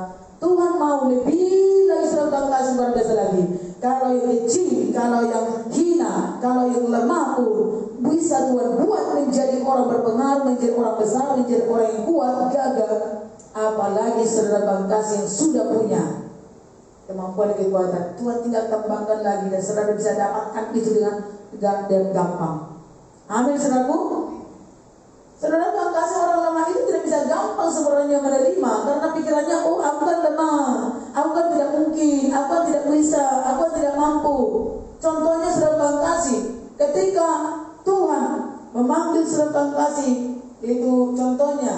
Tuhan mau lebih lagi saudara kasih luar biasa lagi. Kalau yang kecil, kalau yang hina, kalau yang lemah pun bisa Tuhan buat menjadi orang berpengaruh, menjadi orang besar, menjadi orang yang kuat, gagah. Apalagi saudara kasih yang sudah punya kemampuan dan kekuatan, Tuhan tinggal kembangkan lagi dan saudara bisa dapatkan itu dengan gampang. Amin saudaraku. Saudara yang kasih, orang lemah itu tidak bisa gampang sebenarnya menerima, karena pikirannya, oh aku kan lemah, aku kan tidak mungkin, aku kan tidak bisa, aku kan tidak mampu. Contohnya saudara yang kasih, ketika Tuhan memanggil saudara yang kasih, itu contohnya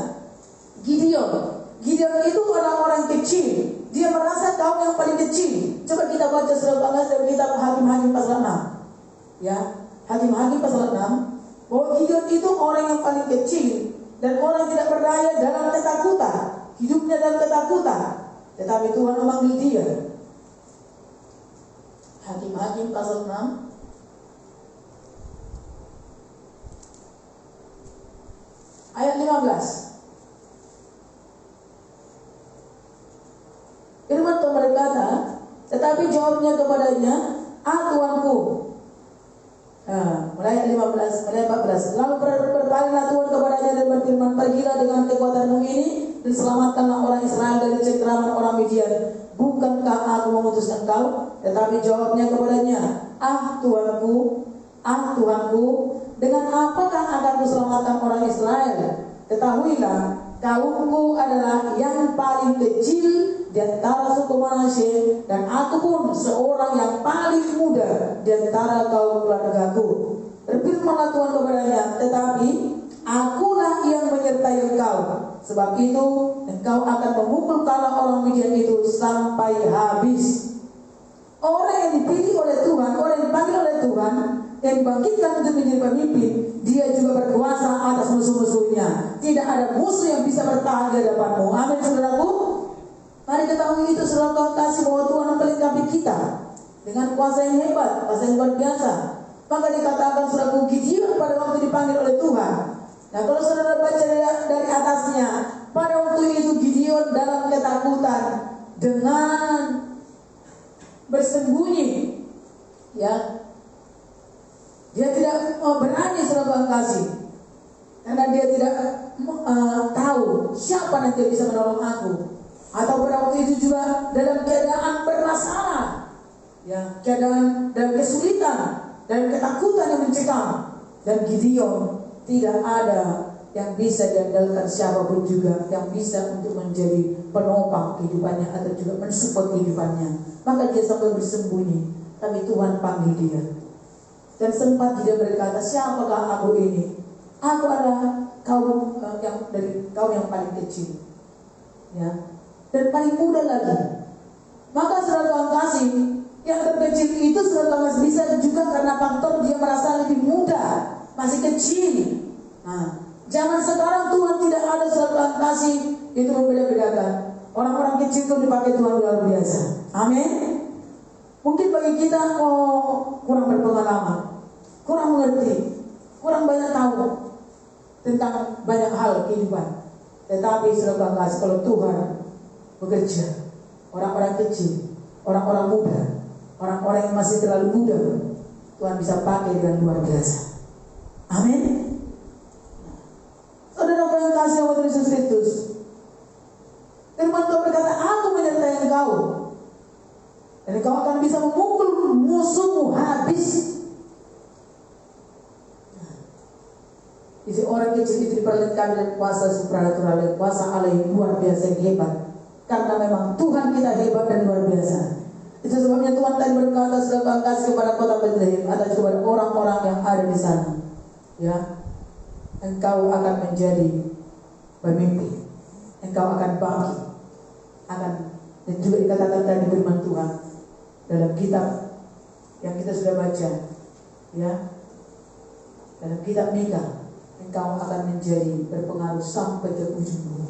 Gideon. Gideon itu orang-orang kecil, dia merasa kaum yang paling kecil. Coba kita baca saudara yang kasih dari kitab Hakim-Hakim pasal 6. Ya, Hakim-Hakim pasal 6. Bahwa Gideon itu orang yang paling kecil dan orang tidak berdaya dalam ketakutan, hidupnya dalam ketakutan. Tetapi Tuhan memanggil dia. Hakim-Hakim pasal 6 ayat 15. Firman Tuhan berkata, tetapi jawabnya kepadanya, Tuanku. Mulai ayat 15, mulai 14. Lalu berpalinglah Tuhan kepadanya dan berfirman, pergilah dengan kekuatanmu ini dan selamatkanlah orang Israel dari cengkeraman orang Midian. Bukankah aku mengutus engkau? Tetapi jawabnya kepadanya, Tuanku, Tuhanku, dengan apakah akan kuselamatkan orang Israel? Ketahuilah, kaumku adalah yang paling kecil di antara suku Manasye, dan aku pun seorang yang paling muda di antara kaum keluargaku. Berfirmanlah Tuhan kepadanya, tetapi akulah yang menyertai engkau. Sebab itu engkau akan memukul kepala orang Midian itu sampai habis. Orang yang dipilih oleh Tuhan, orang yang dipanggil oleh Tuhan, yang dibangkitkan untuk menjadi pemimpin, dia juga berkuasa atas musuh-musuhnya. Tidak ada musuh yang bisa bertahan di hadapanmu. Amin, saudaraku. Mari ketahui itu, saudara Tuhan kasih, bahwa Tuhan melengkapi kita dengan kuasa yang hebat, kuasa yang luar biasa. Maka dikatakan saudaraku, Gideon pada waktu dipanggil oleh Tuhan. Nah, kalau saudara baca dari atasnya, pada waktu itu Gideon dalam ketakutan dengan bersembunyi, ya, dia tidak berani saudara Tuhan kasih, karena dia tidak tahu siapa nanti yang bisa menolong aku. Atau pada waktu itu juga dalam keadaan bermasalah, ya, keadaan dan kesulitan dan ketakutan yang mencekam. Dan Gideon tidak ada yang bisa diandalkan, siapapun juga yang bisa untuk menjadi penopang kehidupannya atau juga mensupport kehidupannya. Maka dia sampai bersembunyi, tapi Tuhan panggil dia. Dan sempat dia berkata, siapakah aku ini? Aku adalah kaum yang paling kecil, ya, dan paling muda lagi. Maka saudara Tuhan kasih, yang terkecil itu saudara Tuhan bisa juga karena faktor dia merasa lebih muda, masih kecil. Nah, zaman sekarang Tuhan tidak ada saudara Tuhan kasih itu membeda-bedakan. Orang-orang kecil itu dipakai Tuhan luar biasa. Amin. Mungkin bagi kita kurang berpengalaman, kurang mengerti, kurang banyak tahu tentang banyak hal kehidupan. Tetapi saudara Tuhan kasih, kalau Tuhan bekerja, orang-orang kecil, orang-orang muda, orang-orang yang masih terlalu muda, Tuhan bisa pakai dengan luar biasa. Amin. Saudara yang kasih oleh Yesus Kristus, firman Tuhan berkata, aku menyertai engkau, dan engkau akan bisa memukul musuhmu habis. Jadi orang kecil itu diperlihatkan dengan kuasa supranatural, dan kuasa Allah yang luar biasa, yang hebat. Karena memang Tuhan kita hebat dan luar biasa. Itu sebabnya Tuhan tadi berkata, sedang kasih kepada kota Bethlehem atau kepada orang-orang yang ada di sana, ya, engkau akan menjadi pemimpin, engkau akan bangkit, dan juga dikatakan tadi firman Tuhan dalam kitab yang kita sudah baca, ya, dalam kitab Mika, engkau akan menjadi berpengaruh sampai ke ujung bumi.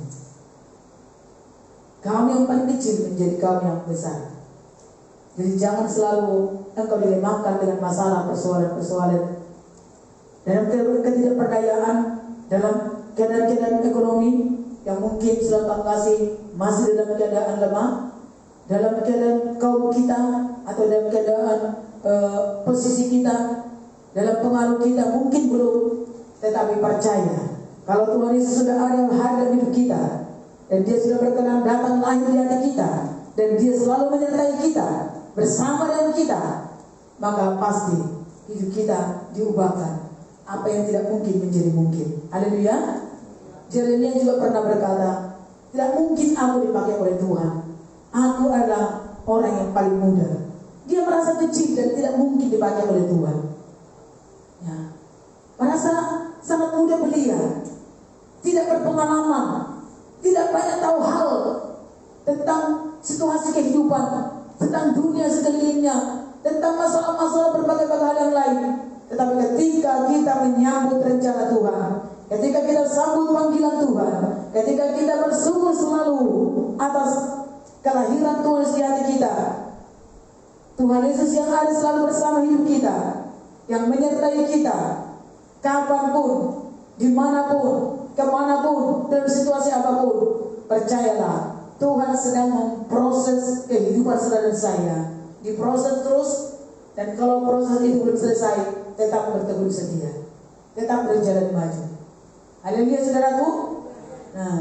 Kaum yang paling kecil menjadi kaum yang besar. Jadi jangan selalu engkau dilemahkan dengan masalah, persoalan-persoalan, dalam ketidakberdayaan, dalam keadaan ekonomi yang mungkin selalu kasih masih dalam keadaan lemah, dalam keadaan kaum kita atau dalam keadaan posisi kita, dalam pengaruh kita mungkin belum. Tetapi percaya, kalau Tuhan Yesus sudah ada dalam hidup kita, dan dia sudah berkenan datang lahir di hati kita, dan dia selalu menyertai kita, bersama dengan kita, maka pasti hidup kita diubahkan, apa yang tidak mungkin menjadi mungkin. Haleluya. Yeremia juga pernah berkata, tidak mungkin aku dipakai oleh Tuhan. Aku adalah orang yang paling muda. Dia merasa kecil dan tidak mungkin dipakai oleh Tuhan. Ya. Merasa sangat muda belia, tidak berpengalaman, tidak banyak tahu hal tentang situasi kehidupan, tentang dunia sekelilingnya, tentang masalah-masalah berbagai hal yang lain. Tetapi ketika kita menyambut rencana Tuhan, ketika kita sambut panggilan Tuhan, ketika kita bersyukur selalu atas kelahiran Tuhan di hati kita, Tuhan Yesus yang ada selalu bersama hidup kita, yang menyertai kita kapanpun, dimanapun, kemanapun, dalam situasi apapun. Percayalah, Tuhan sedang memproses kehidupan saudara dan saya. Diproses terus, dan kalau proses itu belum selesai, tetap berteguh setia, tetap berjalan maju. Haleluya saudaraku. Nah,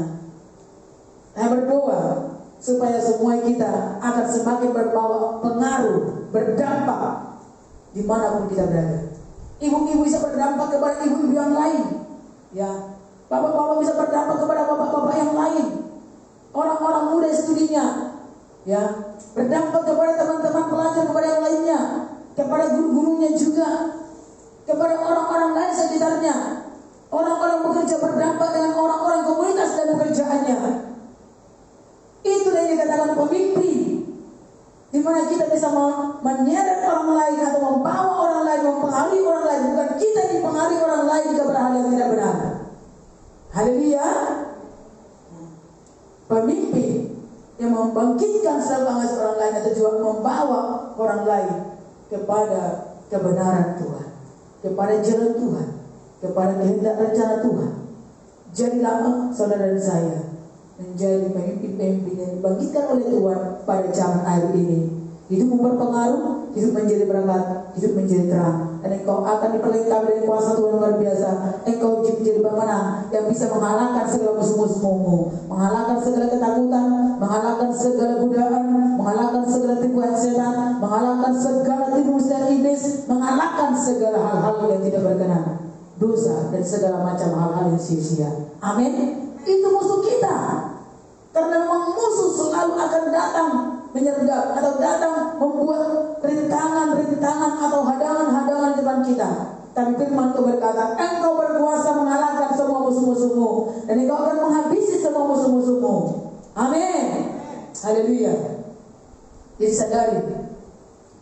saya berdoa supaya semua kita akan semakin berbawa pengaruh, berdampak dimanapun kita berada. Ibu-ibu bisa berdampak kepada ibu-ibu yang lain, ya. Bapak-bapak bisa berdampak kepada bapak-bapak yang lain. Orang-orang muda studinya, ya, berdampak kepada teman-teman pelajar, kepada yang lainnya, kepada guru-gurunya juga, kepada orang-orang lain sekitarnya. Orang-orang bekerja berdampak dengan orang-orang komunitas dan pekerjaannya. Itulah yang dikatakan pemimpin, di mana kita bisa menyeret orang lain atau membawa orang lain, mempengaruhi orang lain, bukan kita dipengaruhi orang lain kepada hal yang tidak benar. Haleluya. Pemimpin yang membangkitkan semangat orang lain atau juga membawa orang lain kepada kebenaran Tuhan, kepada jalan Tuhan, kepada kehendak rencana Tuhan. Jadilah saudara dan saya menjadi pemimpin-pemimpin yang dibangkitkan oleh Tuhan pada zaman akhir ini. Hidup berpengaruh, hidup menjadi berkat, hidup menjadi terang, dan engkau akan diperlengkapi dengan kuasa Tuhan luar biasa. Engkau menjadi pemenang yang bisa mengalahkan segala musuh-musuhmu, mengalahkan segala ketakutan, mengalahkan segala godaan, mengalahkan segala tipuan setan, mengalahkan segala tipu musnah iblis, mengalahkan segala hal-hal yang tidak berkenan, dosa dan segala macam hal-hal yang sia-sia. Amin. Itu musuh kita. Karena memang musuh selalu akan datang menyergap atau datang membuat rintangan atau hadangan di depan kita. Tapi firman Tuhan berkata, engkau berkuasa mengalahkan semua musuh-musuhmu, dan engkau akan menghabisi semua musuh-musuhmu. Amin. Haleluya. Jadi sadari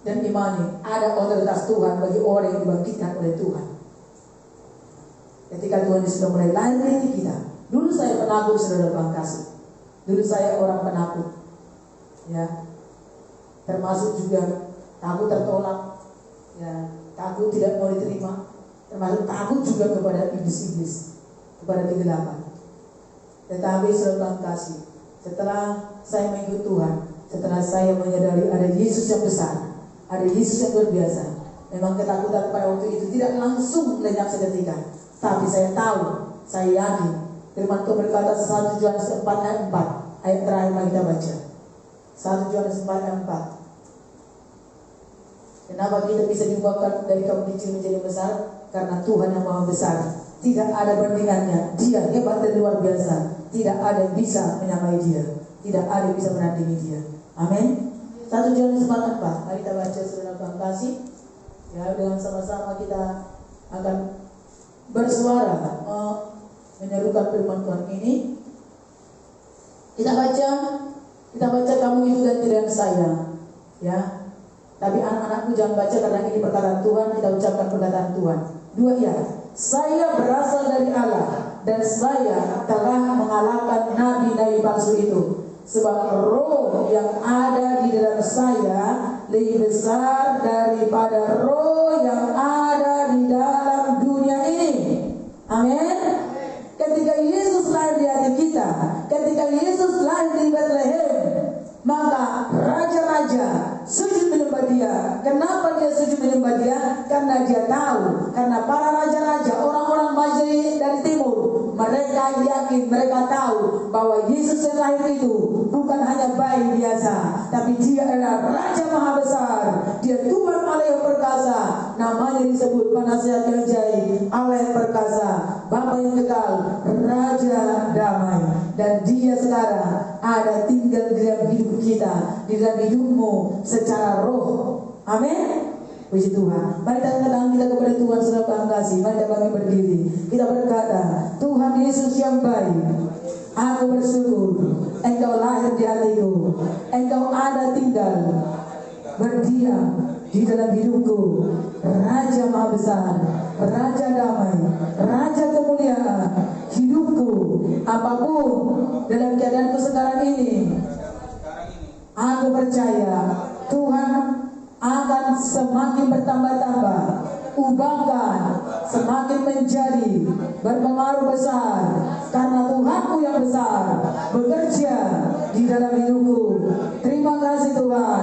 dan imani ada otoritas Tuhan bagi orang yang dibangkitkan oleh Tuhan. Ketika Tuhan sudah mulai lahir di kita. Dulu saya penakut, saudara Tuhan kasih. Dulu saya orang penakut, ya, termasuk juga takut tertolak, ya, takut tidak mau diterima, termasuk takut juga kepada iblis-iblis, kepada kegelapan. Tetapi saudara Tuhan kasih, setelah saya mengikut Tuhan, setelah saya menyadari ada Yesus yang besar, ada Yesus yang luar biasa, memang ketakutan pada waktu itu tidak langsung lenyap seketika, tapi saya tahu, saya yakin. Firman Tuhan berkata 1 Yohanes 4 ayat 4, ayat terakhir mari kita baca. 1 Yohanes 4 ayat 4. Kenapa kita bisa diubahkan dari kaum kecil menjadi besar? Karena Tuhan yang maha besar, tidak ada bandingannya. Dia hebat dan luar biasa. Tidak ada yang bisa menyamai dia, tidak ada yang bisa menandingi dia. Amin. 1 Yohanes 4 ayat 4. Mari kita baca saudara Tuhan kasih. Ya, dengan sama-sama kita akan bersuara menyerukan firman Tuhan ini. Kita baca kamu itu dan tidak saya, ya. Tapi anak-anakku jangan baca karena ini perkataan Tuhan. Kita ucapkan perkataan Tuhan. 2 ya. Saya berasal dari Allah dan saya telah mengalahkan nabi-nabi palsu itu, sebab roh yang ada di dalam saya lebih besar daripada roh yang ada di dalam dunia ini. Amin. Ketika Yesus lahir di hati kita, ketika Yesus lahir di Bethlehem, maka raja-raja sujud menyembah dia. Kenapa dia sujud menyembah dia? Karena dia tahu, karena para raja-raja, orang-orang Majri dari timur, mereka yakin, mereka tahu bahwa Yesus yang lahir itu bukan hanya bayi biasa, tapi dia adalah Raja Maha Besar. Dia Tuhan Allah yang perkasa, namanya disebut Penasihat yang Ajaib, Allah yang perkasa, Bapa yang kekal, Raja damai. Dan dia sekarang ada tinggal di dalam hidup kita, di dalam hidupmu secara roh. Amin. Puji Tuhan. Mari kita datang kita kepada Tuhan saudara Tuhan kasih. Mari kita berdiri. Kita berkata, Tuhan Yesus yang baik, aku bersyukur Engkau lahir di hatiku. Engkau ada tinggal, berdiam di dalam hidupku. Raja Maha Besar, Raja damai, Raja kemuliaan. Hidupku apapun dalam keadaanku sekarang ini, aku percaya Tuhan akan semakin bertambah-tambah, ubahkan semakin menjadi berpengaruh besar, karena Tuhanku yang besar bekerja di dalam hidupku. Terima kasih Tuhan.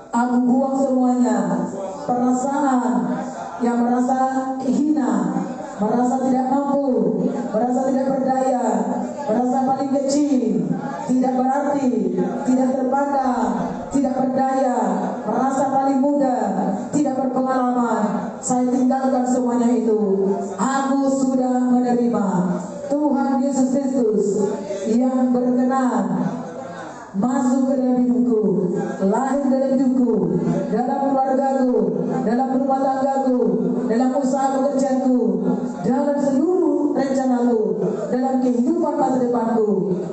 Aku buang semuanya perasaan yang merasa hina, merasa tidak mampu, merasa tidak berdaya, merasa paling kecil, tidak berarti, tidak terpandang, tidak berdaya, merasa paling muda, tidak berpengalaman. Saya tinggalkan semuanya itu. Aku sudah menerima Tuhan Yesus Kristus yang berkenan masuk ke dalam hidupku, lahir dalam hidupku, dalam keluargaku, dalam rumah tanggaku, dalam usaha pekerjaanku, dalam seluruh rencanaku, dalam kehidupan masa depanku.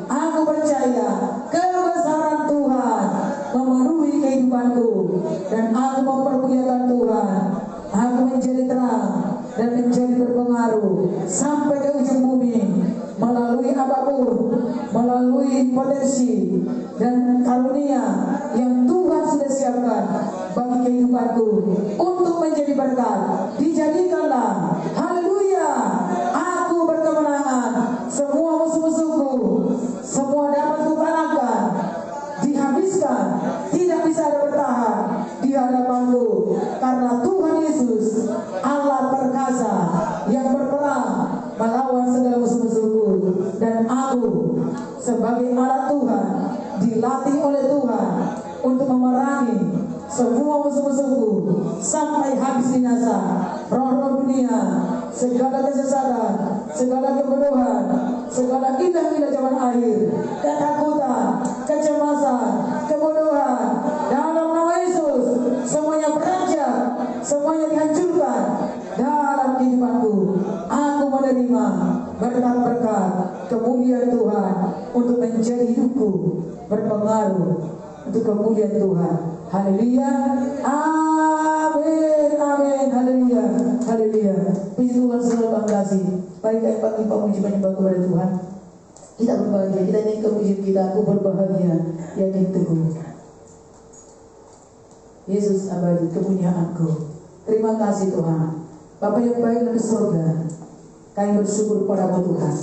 Aku percaya kebesaran Tuhan memenuhi kehidupanku, dan aku mempermuliakan Tuhan. Aku menjadi terang dan menjadi berpengaruh sampai ke ujung bumi, melalui apapun, melalui potensi dan karunia yang Tuhan sudah siapkan bagi kehidupanku untuk menjadi berkat. Dijadikanlah, haleluya, aku berkemenangan. Semua musuh-musuhku, semua dapat kukalahkan, dihabiskan, tidak bisa ada bertahan di hadapanku, karena Tuhan Yesus Allah perkasa yang berperang melawan segala musuh-musuhku. Dan aku sebagai alat Tuhan, dilatih oleh Tuhan untuk memerangi semua musuh-musuhku sampai habis binasa. Roh-roh dunia, segala kesesatan, segala kebodohan, segala indah-indah zaman akhir, ketakutan, kecemasan, kebodohan, dalam nama Yesus semuanya beranjak, semuanya dihancurkan dalam kehidupanku. Aku menerima berkat-berkat kemuliaan Tuhan untuk menjadi hidupku berpengaruh untuk kemuliaan Tuhan. Haleluya, amin, amin, haleluya, haleluya. Puji Tuhan, saudara kasih. Mari kita panggil pemuji penyembah kepada Tuhan. Kita berbahagia, kita nyanyikan puji kita. Aku berbahagia, yakin teguh. Yesus abadi kepunyaanku. Terima kasih Tuhan. Bapa yang baik dari surga, kami bersyukur padamu Tuhan.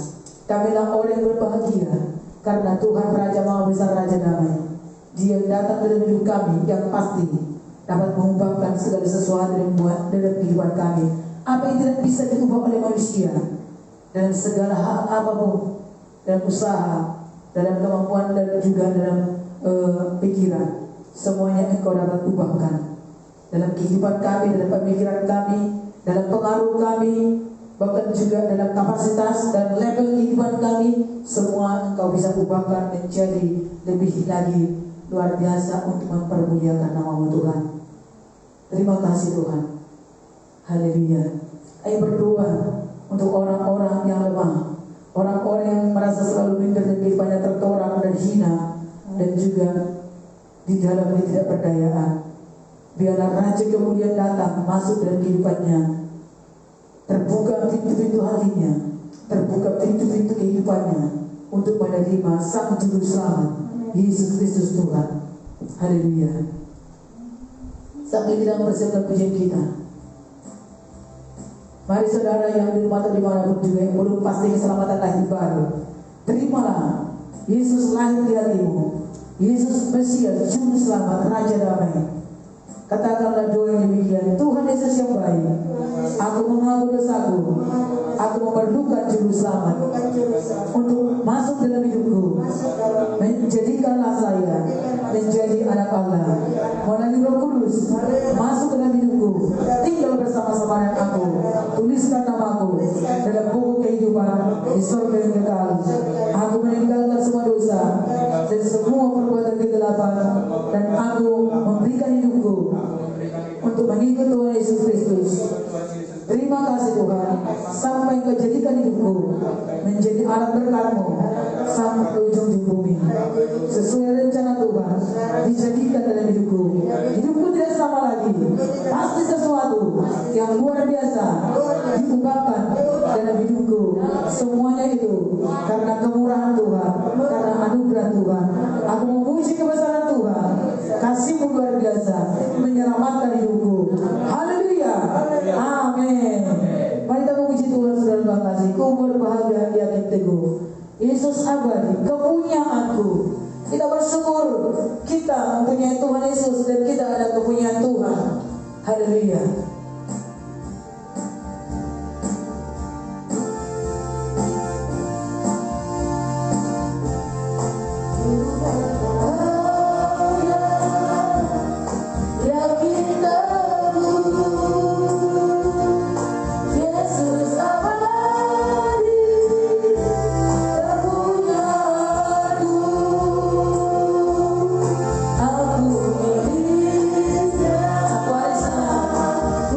Kamilah orang yang berbahagia karena Tuhan Raja Maha Besar, Raja Damai. Dia yang datang dalam hidup kami, yang pasti dapat mengubahkan segala sesuatu yang buat dalam kehidupan kami. Apa yang tidak bisa diubah oleh manusia, dalam segala hal apapun, dalam usaha, dalam kemampuan, dan juga dalam pikiran, semuanya Engkau dapat ubahkan dalam kehidupan kami, dalam pemikiran kami, dalam pengaruh kami, bahkan juga dalam kapasitas dan level kehidupan kami. Semua Engkau bisa ubahkan menjadi lebih lagi luar biasa untuk mempermuliakan nama-Mu Tuhan. Terima kasih Tuhan. Haleluya. Ayo berdoa untuk orang-orang yang lemah, orang-orang yang merasa selalu minder dan kehidupannya tertorang dan hina, dan juga di dalam ketidakberdayaan. Biarlah Raja kemuliaan datang masuk dalam kehidupannya. Terbuka pintu-pintu hatinya, terbuka pintu-pintu kehidupannya untuk menerima Sang Juru Selamat Yesus Kristus Tuhan. Haleluya. Sampai kita mempersiapkan pujian kita, mari saudara yang di rumah atau dimanapun juga yang belum pasti keselamatan lahir baru, terimalah Yesus lahir di hatimu. Yesus Mesias, Juru Selamat, Raja Damai. Katakanlah doa yang demikian. Tuhan Yesus yang baik, aku mengaku dosaku, aku memerlukan juru selamat untuk masuk dalam hidupku. Menjadikanlah saya menjadi anak Allah melalui Roh Kudus, masuk dalam hidupku, tinggal bersama-sama dengan aku. Tuliskan namaku dalam buku kehidupan di surga yang kekal. Aku meninggalkan semua dosa dan semua perbuatan kegelapan, dan aku memberikan hidupku untuk mengikut Tuhan Yesus Kristus. Terima kasih Tuhan, sampai Engkau jadikan hidupku menjadi alat berkat-Mu sampai ke ujung di bumi. Sesuai rencana Tuhan, dijadikan dalam hidupku. Hidupku tidak sama lagi. Pasti sesuatu yang luar biasa diungkapkan dalam hidupku. Semuanya itu karena kemurahan Tuhan, karena anugerah Tuhan. Aku memuji kebesaran Tuhan. Kasih-Mu luar biasa menyelamatkan hidupku. Haleluya. Amin. Mari kita memuji Tuhan, saudara kasih. Ku berbahagia di yakin teguh. Yesus abadi, kepunyaanku. Kita bersyukur kita mempunyai Tuhan Yesus dan kita ada kepunyaan Tuhan. Haleluya. Aku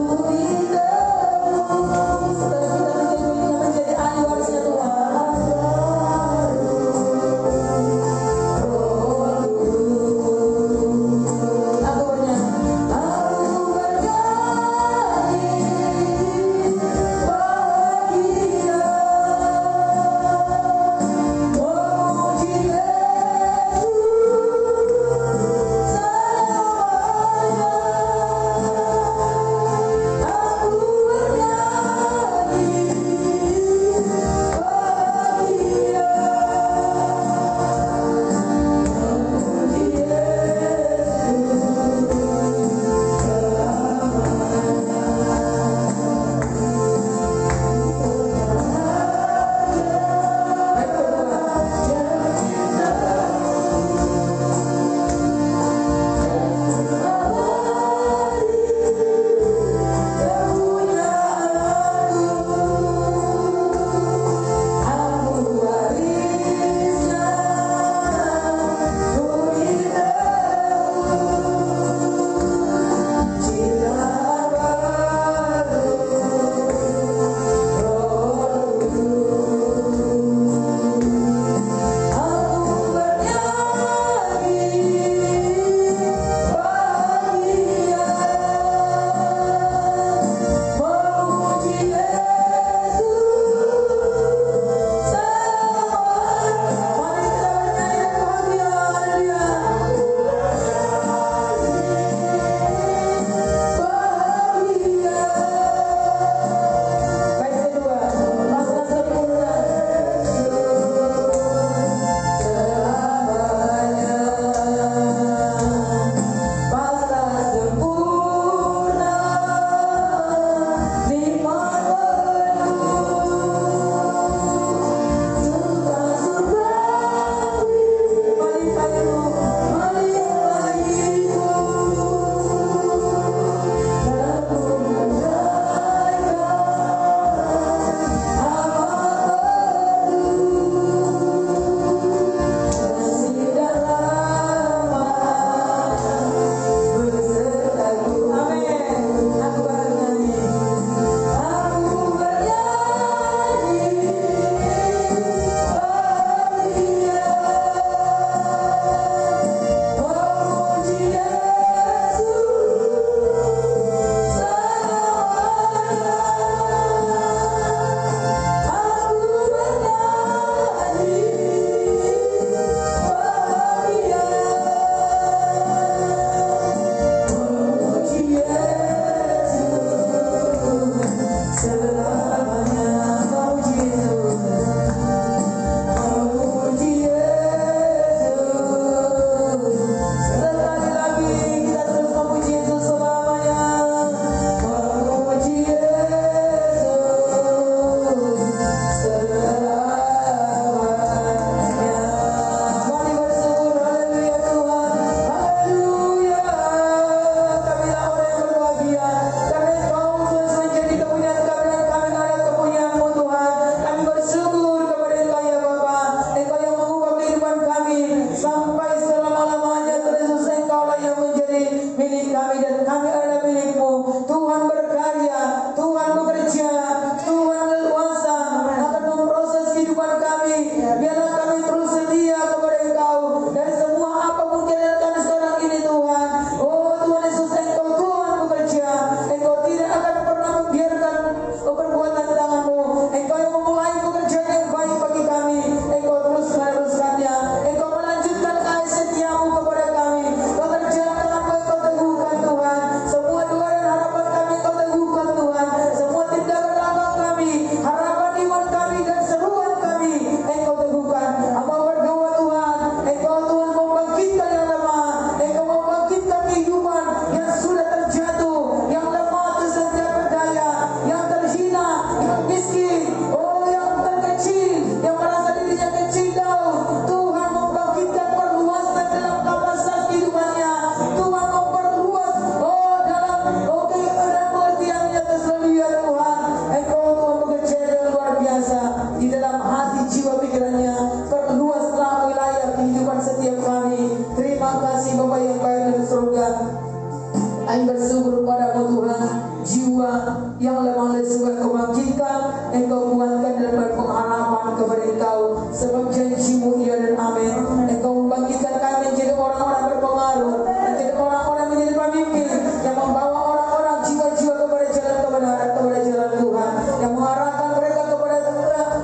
syukur padamu Tuhan. Jiwa yang lemah lesu Engkau bangkitkan, Engkau kuatkan dan berpengharapan kepada Engkau, sebab janji-Mu iya dan amin. Engkau membangkitkan kami menjadi orang-orang berpengaruh, menjadi orang-orang menjadi pemimpin yang membawa orang-orang jiwa-jiwa kepada jalan kebenaran, kepada jalan Tuhan, yang mengarahkan mereka kepada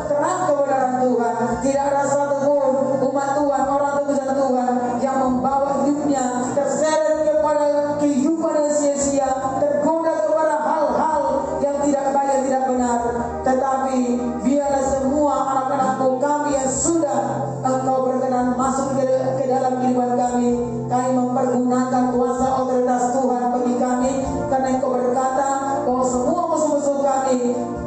terang kebenaran Tuhan. Tidak ada satu pun umat Tuhan, orang tebusan Tuhan yang membawa hidupnya terseret kepada kehidupan yang sia-sia, tergoda kepada hal-hal yang tidak baik, yang tidak benar. Tetapi biarlah semua anak-anak-Mu kami yang sudah Engkau berkenan masuk ke dalam kehidupan kami, kami mempergunakan kuasa otoritas Tuhan bagi kami, karena Engkau berkata bahwa semua musuh-musuh kami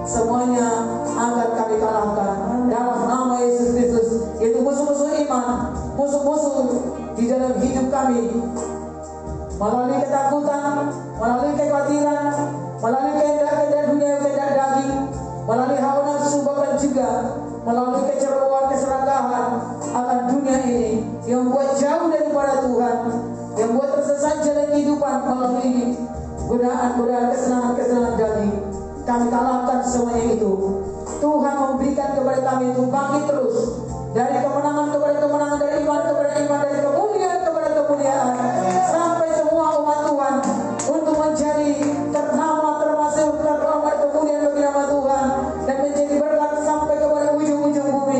semuanya akan kami kalahkan dalam nama Yesus Kristus, yaitu musuh-musuh iman, musuh-musuh di dalam hidup kami, melalui ketakutan, melalui kekhawatiran, melalui kehendak-kehendak dunia, kehendak daging, melalui hawa nafsu, bahkan juga melalui kecerobohan, keserakahan akan dunia ini yang membuat jauh daripada Tuhan, yang membuat tersesat jalan kehidupan melalui godaan-godaan kesenangan-kesenangan daging. Kami kalahkan semuanya itu. Tuhan memberikan kepada kami itu bangkit terus dari kemenangan kepada kemenangan, dari iman kepada iman, dari kemuliaan kepada kemuliaan, sampai semua umat Tuhan untuk menjadi ternama, termasuk terhormat kemuliaan bagi nama Tuhan, dan menjadi berkat sampai kepada ujung-ujung bumi,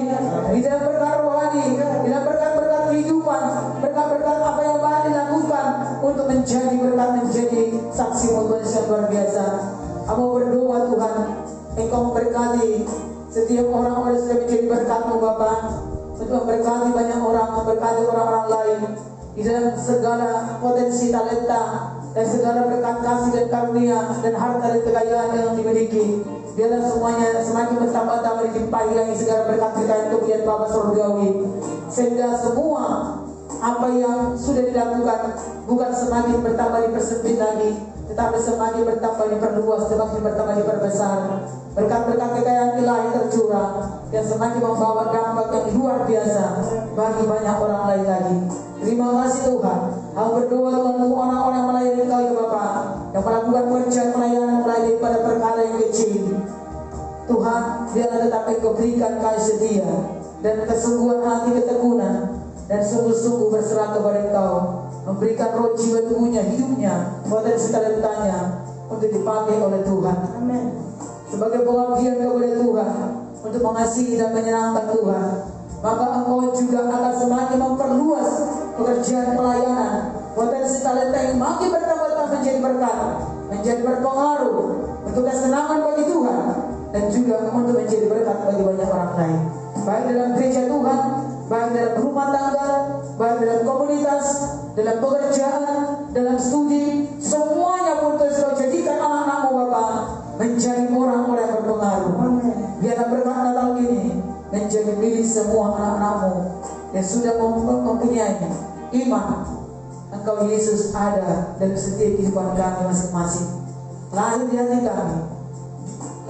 di dalam berkat rohani, di dalam berkat-berkat kehidupan, berkat-berkat apa yang telah dilakukan untuk menjadi berkat, menjadi saksi Tuhan yang luar biasa. Aku berdoa Tuhan, Engkau memberkati setiap orang-orang yang sudah menjadi berkat-Mu Bapa, untuk memberkati banyak orang, memberkati orang-orang lain di dalam segala potensi talenta dan segala berkat kasih dan karunia dan harta dan kekayaan yang dimiliki. Biarlah semuanya semakin bertambah-tambah dilimpahi lagi segala berkat kekayaan kemuliaan Bapa surgawi, sehingga semua apa yang sudah dilakukan bukan semakin bertambah dipersempit lagi, tetapi semakin bertambah diperluas, semakin bertambah diperbesar. Berkat-berkat kekayaan ilahi tercurah yang semakin membawa dampak yang luar biasa bagi banyak orang lain lagi. Terima kasih Tuhan. Aku berdoa Tuhan untuk orang-orang yang melayani Engkau ya Bapa, yang melakukan pekerjaan pelayanan mulai daripada perkara yang kecil. Tuhan, biarlah tetap Engkau berikan kasih setia dan kesungguhan hati, ketekunan, dan sungguh-sungguh berserah kepada Engkau, memberikan roh jiwa tubuhnya, hidupnya, potensi talentanya untuk dipakai oleh Tuhan. Amin. Sebagai pengabdian kepada Tuhan, untuk mengasihi dan menyenangkan Tuhan, maka Engkau juga akan semakin memperluas pekerjaan pelayanan, potensi talenta yang makin bertambah-tambah menjadi berkat, menjadi berpengaruh untuk kesenangan bagi Tuhan, dan juga untuk menjadi berkat bagi banyak orang lain, baik dalam gereja Tuhan, baik dalam rumah tangga, baik dalam komunitas, dalam pekerjaan, dalam studi, semuanya pun terus Kau jadikan anak-anak-Mu Bapa menjadi orang-orang yang berpengaruh. Biarlah berkat Natal ini menjadi milik semua anak-anak-Mu yang sudah mempunyai iman Engkau Yesus ada dalam setiap kehidupan kami masing-masing. Lahir di hati kami,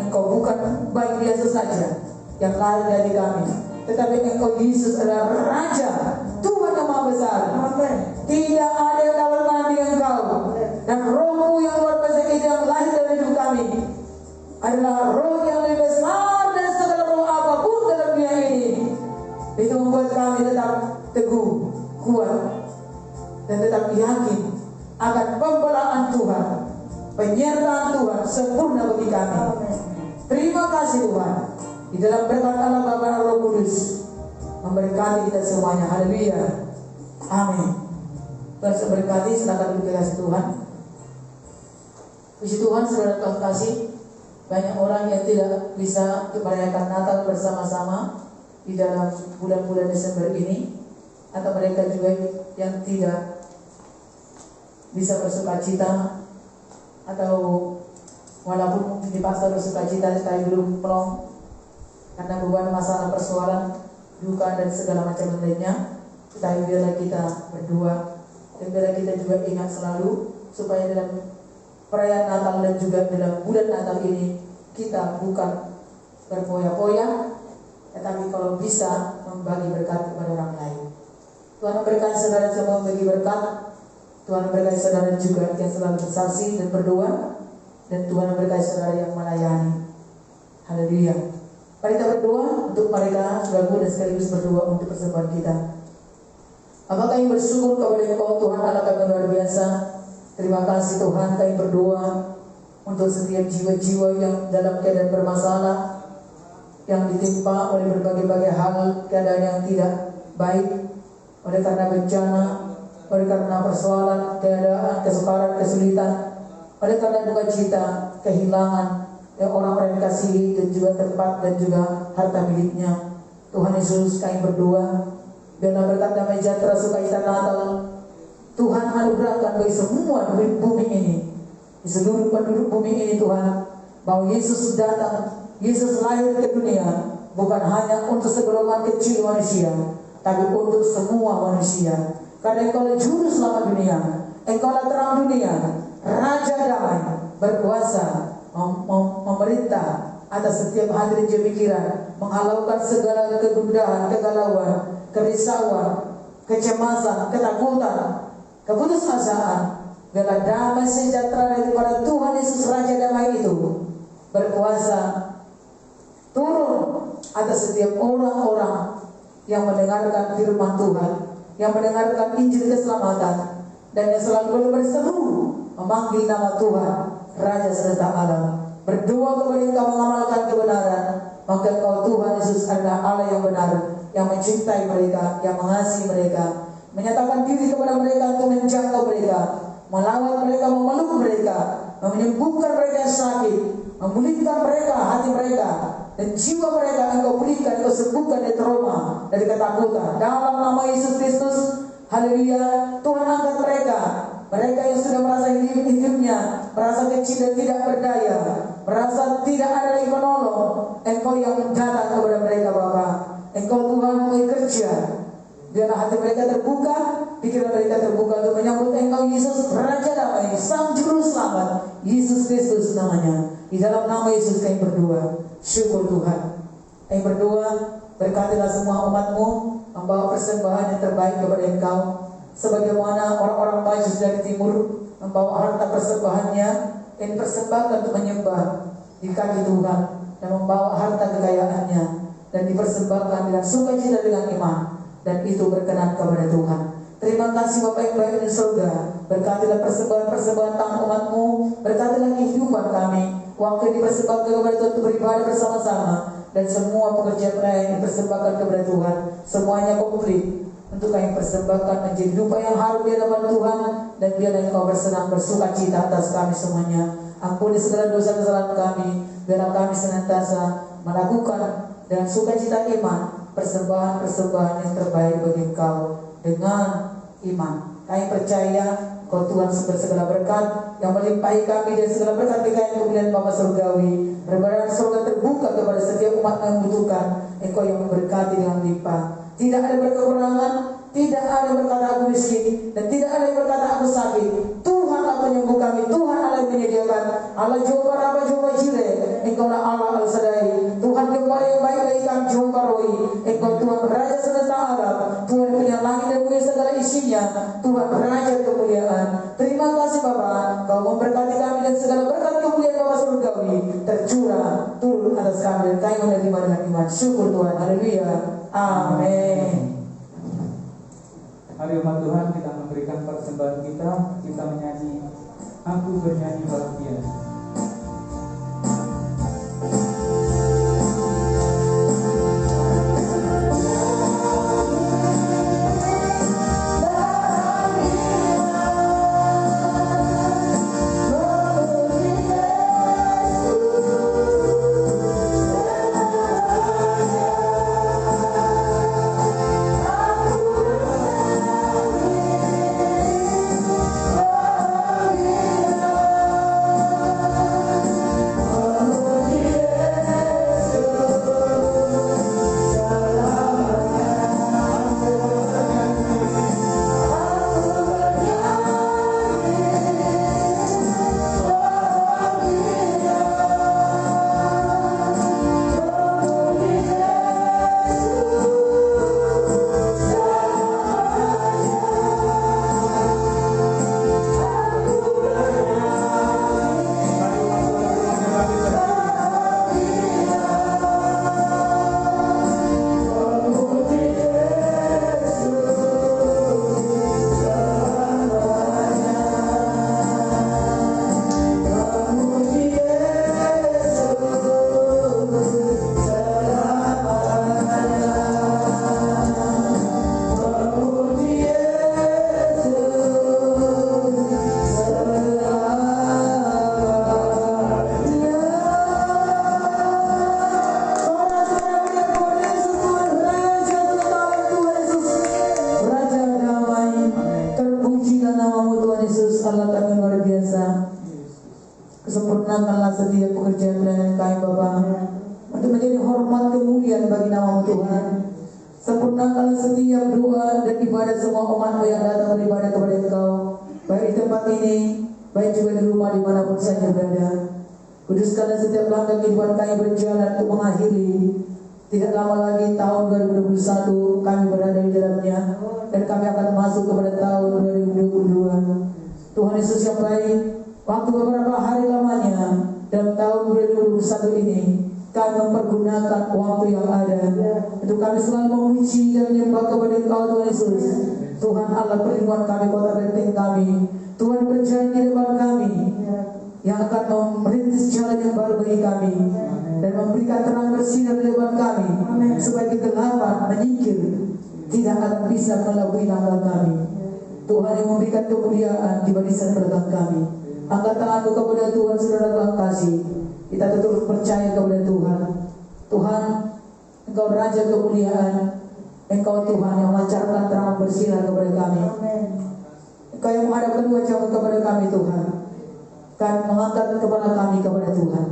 Engkau bukan baik biasa saja yang lahir dari kami, tetapi Engkau Yesus adalah Raja, Tuhan yang Maha Besar. Tidak ada yang dapat menandingi Engkau, dan Roh-Mu yang luar biasa itu yang lahir dari hidup kami adalah roh yang lebih besar dari segala roh apapun dalam dunia ini. Itu membuat kami tetap teguh, kuat, dan tetap yakin akan pembelaan Tuhan, penyertaan Tuhan sempurna bagi kami. Terima kasih Tuhan. Di dalam berkat Allah Bapa dan Roh Kudus memberkati kita semuanya. Haleluya. Amin. Tuhan berkati, silakan duduk kasih Tuhan. Puji Tuhan, saudara Tuhan kasih, banyak orang yang tidak bisa merayakan Natal bersama-sama di dalam bulan-bulan Desember ini, atau mereka juga yang tidak bisa bersukacita, atau walaupun dipaksa bersukacita tapi belum plong karena beban masalah persoalan, duka dan segala macam lainnya. Tetapi biarlah kita berdoa, dan biarlah kita juga ingat selalu supaya dalam perayaan Natal dan juga dalam bulan Natal ini kita bukan berpoya-poya, tetapi kalau bisa membagi berkat kepada orang lain. Tuhan memberkati saudara semua, membagi berkat Tuhan berkati saudara juga yang selalu bersaksi dan berdoa, dan Tuhan berkati saudara yang melayani. Haleluya. Mari kita berdoa untuk mereka, saudaraku, dan sekaligus berdoa untuk persembahan kita. Apakah kami bersyukur kepada Engkau Tuhan Allah kami luar biasa. Terima kasih Tuhan, kami berdoa untuk setiap jiwa-jiwa yang dalam keadaan bermasalah, yang ditimpa oleh berbagai-bagai hal, keadaan yang tidak baik, oleh karena bencana, oleh karena persoalan, keadaan, kesukaran, kesulitan, oleh karena duka cita, kehilangan yang orang-orang dikasihi, dan juga tempat dan juga harta miliknya. Tuhan Yesus, kami berdoa, biarlah berkat damai sejahtera sukacita Natal Tuhan anugerahkan bagi semua bumi ini, di seluruh penduduk bumi ini Tuhan, bahwa Yesus datang, Yesus lahir ke dunia bukan hanya untuk segolongan kecil manusia, tapi untuk semua manusia. Karena Engkau adalah juru selamat dunia, Engkau adalah terang dunia, Raja damai, berkuasa, memerintah atas setiap hati dan jiwa pikiran, menghalaukan segala kegundahan, kegalauan, kerisauan, kecemasan, ketakutan, keputusasaan. Biarlah damai sejahtera daripada Tuhan Yesus Raja damai itu berkuasa turun atas setiap orang-orang yang mendengarkan firman Tuhan, yang mendengarkan Injil keselamatan, dan yang selalu berseru memanggil nama Tuhan Raja serta Allah. Berdoa kepada Engkau mengamalkan kebenaran, maka Engkau Tuhan Yesus adalah Allah yang benar, yang mencintai mereka, yang mengasihi mereka, menyatakan diri kepada mereka untuk menjangkau mereka, melawat mereka, memeluk mereka, menyembuhkan mereka yang sakit, memulihkan mereka, hati mereka, dan jiwa mereka. Engkau pulihkan, Engkau sembuhkan dari trauma, dari ketakutan, dalam nama Yesus Kristus. Haleluya. Tuhan angkat mereka, mereka yang sudah merasa hidupnya merasa kecil dan tidak berdaya, merasa tidak ada lagi penolong. Engkau yang datang kepada mereka Bapa. Engkau Tuhan bekerja. Biarlah hati mereka terbuka, pikiran mereka terbuka untuk menyambut Engkau Yesus Raja damai, Sang Juru Selamat, Yesus Kristus namanya. Di dalam nama Yesus kami berdoa. Syukur Tuhan. Kami berdoa, berkatilah semua umat-Mu membawa persembahan yang terbaik kepada Engkau, sebagaimana orang-orang Majus dari timur membawa harta persembahannya yang dipersembahkan untuk menyembah di kaki Tuhan, dan membawa harta kekayaannya dan dipersembahkan dengan sukacita dengan iman, dan itu berkenan kepada Tuhan. Terima kasih Bapa yang baik di surga. Berkatilah persembahan-persembahan tangan umat-Mu, berkatilah kehidupan kami, waktu yang dipersembahkan kepada Tuhan untuk beribadah bersama-sama, dan semua pekerjaan yang dipersembahkan kepada Tuhan, semuanya komplit untuk kami persembahkan menjadi dupa yang harum di hadapan Tuhan, dan biarlah Engkau bersenang bersuka cita atas kami semuanya. Ampuni segala dosa kesalahan kami, biarlah kami senantiasa melakukan dengan sukacita iman persembahan-persembahan yang terbaik bagi Engkau dengan iman. Kami percaya Kau Tuhan sumber segala berkat yang melimpahi kami, dan segala berkat kekayaan kemuliaan Bapa surgawi, berbadan surga terbuka kepada setiap umat yang membutuhkan. Engkau yang memberkati dengan limpah. Tidak ada berkekurangan, tidak ada yang berkata aku miskin, dan tidak ada yang berkata aku sakit. Tuhan Allah penyembuh kami, Tuhan Allah yang menyediakan. Allah Jehovah Rabbah, Jehovah Jireh, Engkau lah Allah Al-Sadai, Tuhan Gembala yang baik bagi kami, Jehovah Roi. Engkau Tuhan Raja semesta alam, Tuhan punya langit dan bumi segala isinya, Tuhan Raja kemuliaan. Terima kasih Bapa, Kau memberkati kami, dan segala berkat kemuliaan Bapa surgawi tercurah turun atas kami, dan kami menerima dengan iman. Syukur Tuhan, haleluya, amin. Mari umat Tuhan, kita memberikan persembahan kita menyanyi Aku Bernyanyi Bahagia. Oh Sempurnakanlah setiap pekerjaan pelayanan kami Bapa, untuk menjadi hormat kemuliaan bagi nama Tuhan. Sempurnakanlah setiap doa dan ibadah semua umat-Mu yang datang beribadah kepada Engkau, baik di tempat ini, baik juga di rumah dimanapun saja berada. Kuduskanlah setiap langkah kehidupan kami berjalan untuk mengakhiri. Tidak lama lagi tahun 2021 kami berada di dalamnya, dan kami akan masuk kepada tahun 2022. Tuhan Yesus yang baik, waktu beberapa hari lamanya dalam tahun 2021 ini, kami mempergunakan waktu yang ada untuk kami selalu memuji dan menyembah kepada Engkau Tuhan Yesus. Tuhan Allah perlindungan kami, kota benteng kami. Tuhan berjalan di depan kami, yang akan merintis jalan yang baru bagi kami dan memberikan terang bersinar di depan kami, supaya kegelapan menyingkir, tidak akan bisa melabui langkah kami. Tuhan yang memberikan kemuliaan di barisan belakang kami. Angkat tanganmu kepada Tuhan, saudara Tuhan kasih. Kita terus percaya kepada Tuhan. Tuhan, Engkau Raja kemuliaan. Engkau Tuhan yang memancarkan terang bersinar kepada kami. Engkau yang menghadapkan wajah-Mu kepada kami Tuhan. Kan mengangkat kepala kami kepada Tuhan.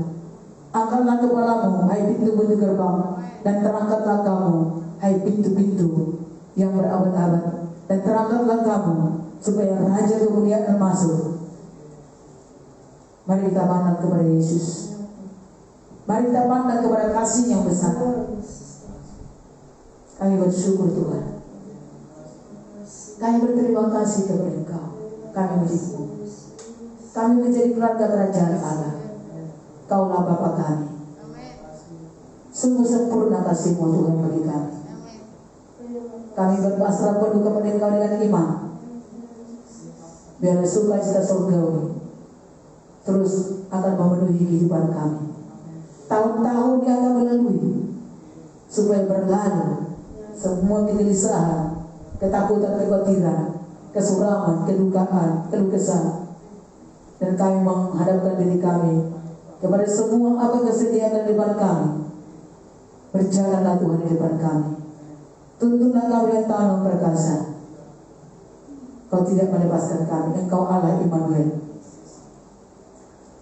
Angkatlah kepalamu, hai pintu-pintu gerbang, dan terangkatlah kamu, hai pintu-pintu yang berabad-abad, dan terangkatlah kamu supaya Raja kemuliaan masuk. Mari kita pandang kepada Yesus. Mari kita pandang kepada kasih yang besar. Kami bersyukur Tuhan. Kami berterima kasih kepada Engkau. Kami milik-Mu. Kami menjadi keluarga kerajaan Allah. Kaulah Bapa kami. Sungguh sempurna kasih-Mu Tuhan bagi kami. Kami berpasrah penuh kepada Engkau dengan iman. Biarlah sukacita surgawi terus akan memenuhi kehidupan kami. Tahun-tahun yang akan melalui, supaya berlalu semua kegelisahan, ketakutan, kekhawatiran, kesuraman, kedukaan, keluh kesah, dan kami menghadapkan diri kami kepada semua apa kesediaan di depan kami. Berjalanlah Tuhan di depan kami. Tuntunlah kami yang tanam perkasa. Kau tidak melepaskan kami. Engkau Allah Immanuel.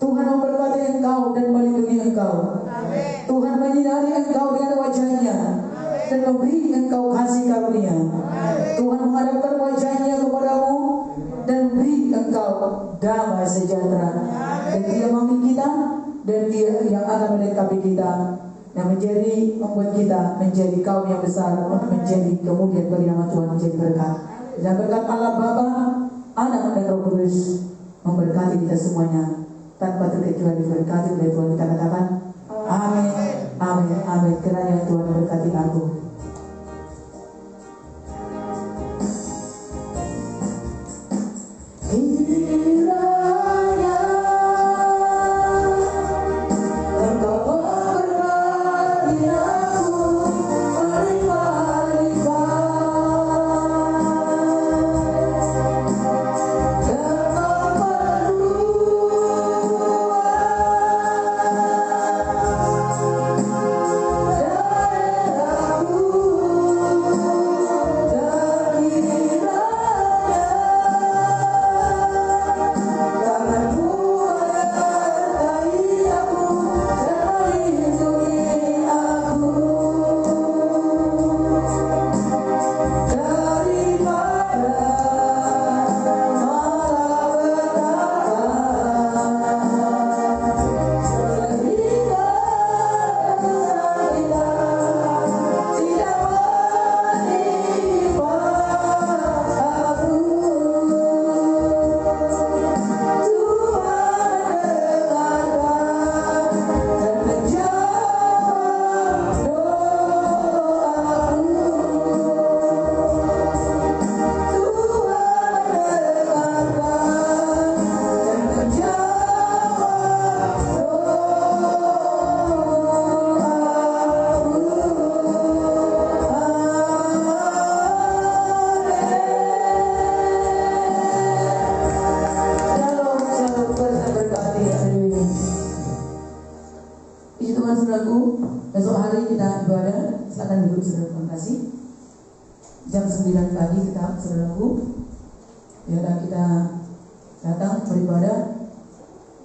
Tuhan memberkati engkau dan melindungi engkau. Amen. Tuhan menyinari engkau dengan wajahnya dan memberi engkau kasih karunia. Amen. Tuhan menghadapkan wajahnya kepadamu dan beri engkau damai sejahtera. Dan Dia memiliki kita, dan Dia yang akan melengkapi kita, yang membuat kita menjadi kaum yang besar, menjadi kemudian bagi nama Tuhan, menjadi berkat. Dan berkat Allah Bapa, Anak dan Roh Kudus memberkati kita semuanya tanpa terkecuali. Diberkati oleh Tuhan. Kita katakan amin, amin, amin. Kiranya Tuhan memberkati aku. Besok hari kita ibadah. Silakan duduk saudara. Terima kasih. Jam 9 pagi kita saudaraku. Ya, dan kita datang beribadah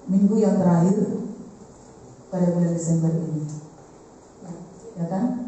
minggu yang terakhir pada bulan Desember ini, ya kan?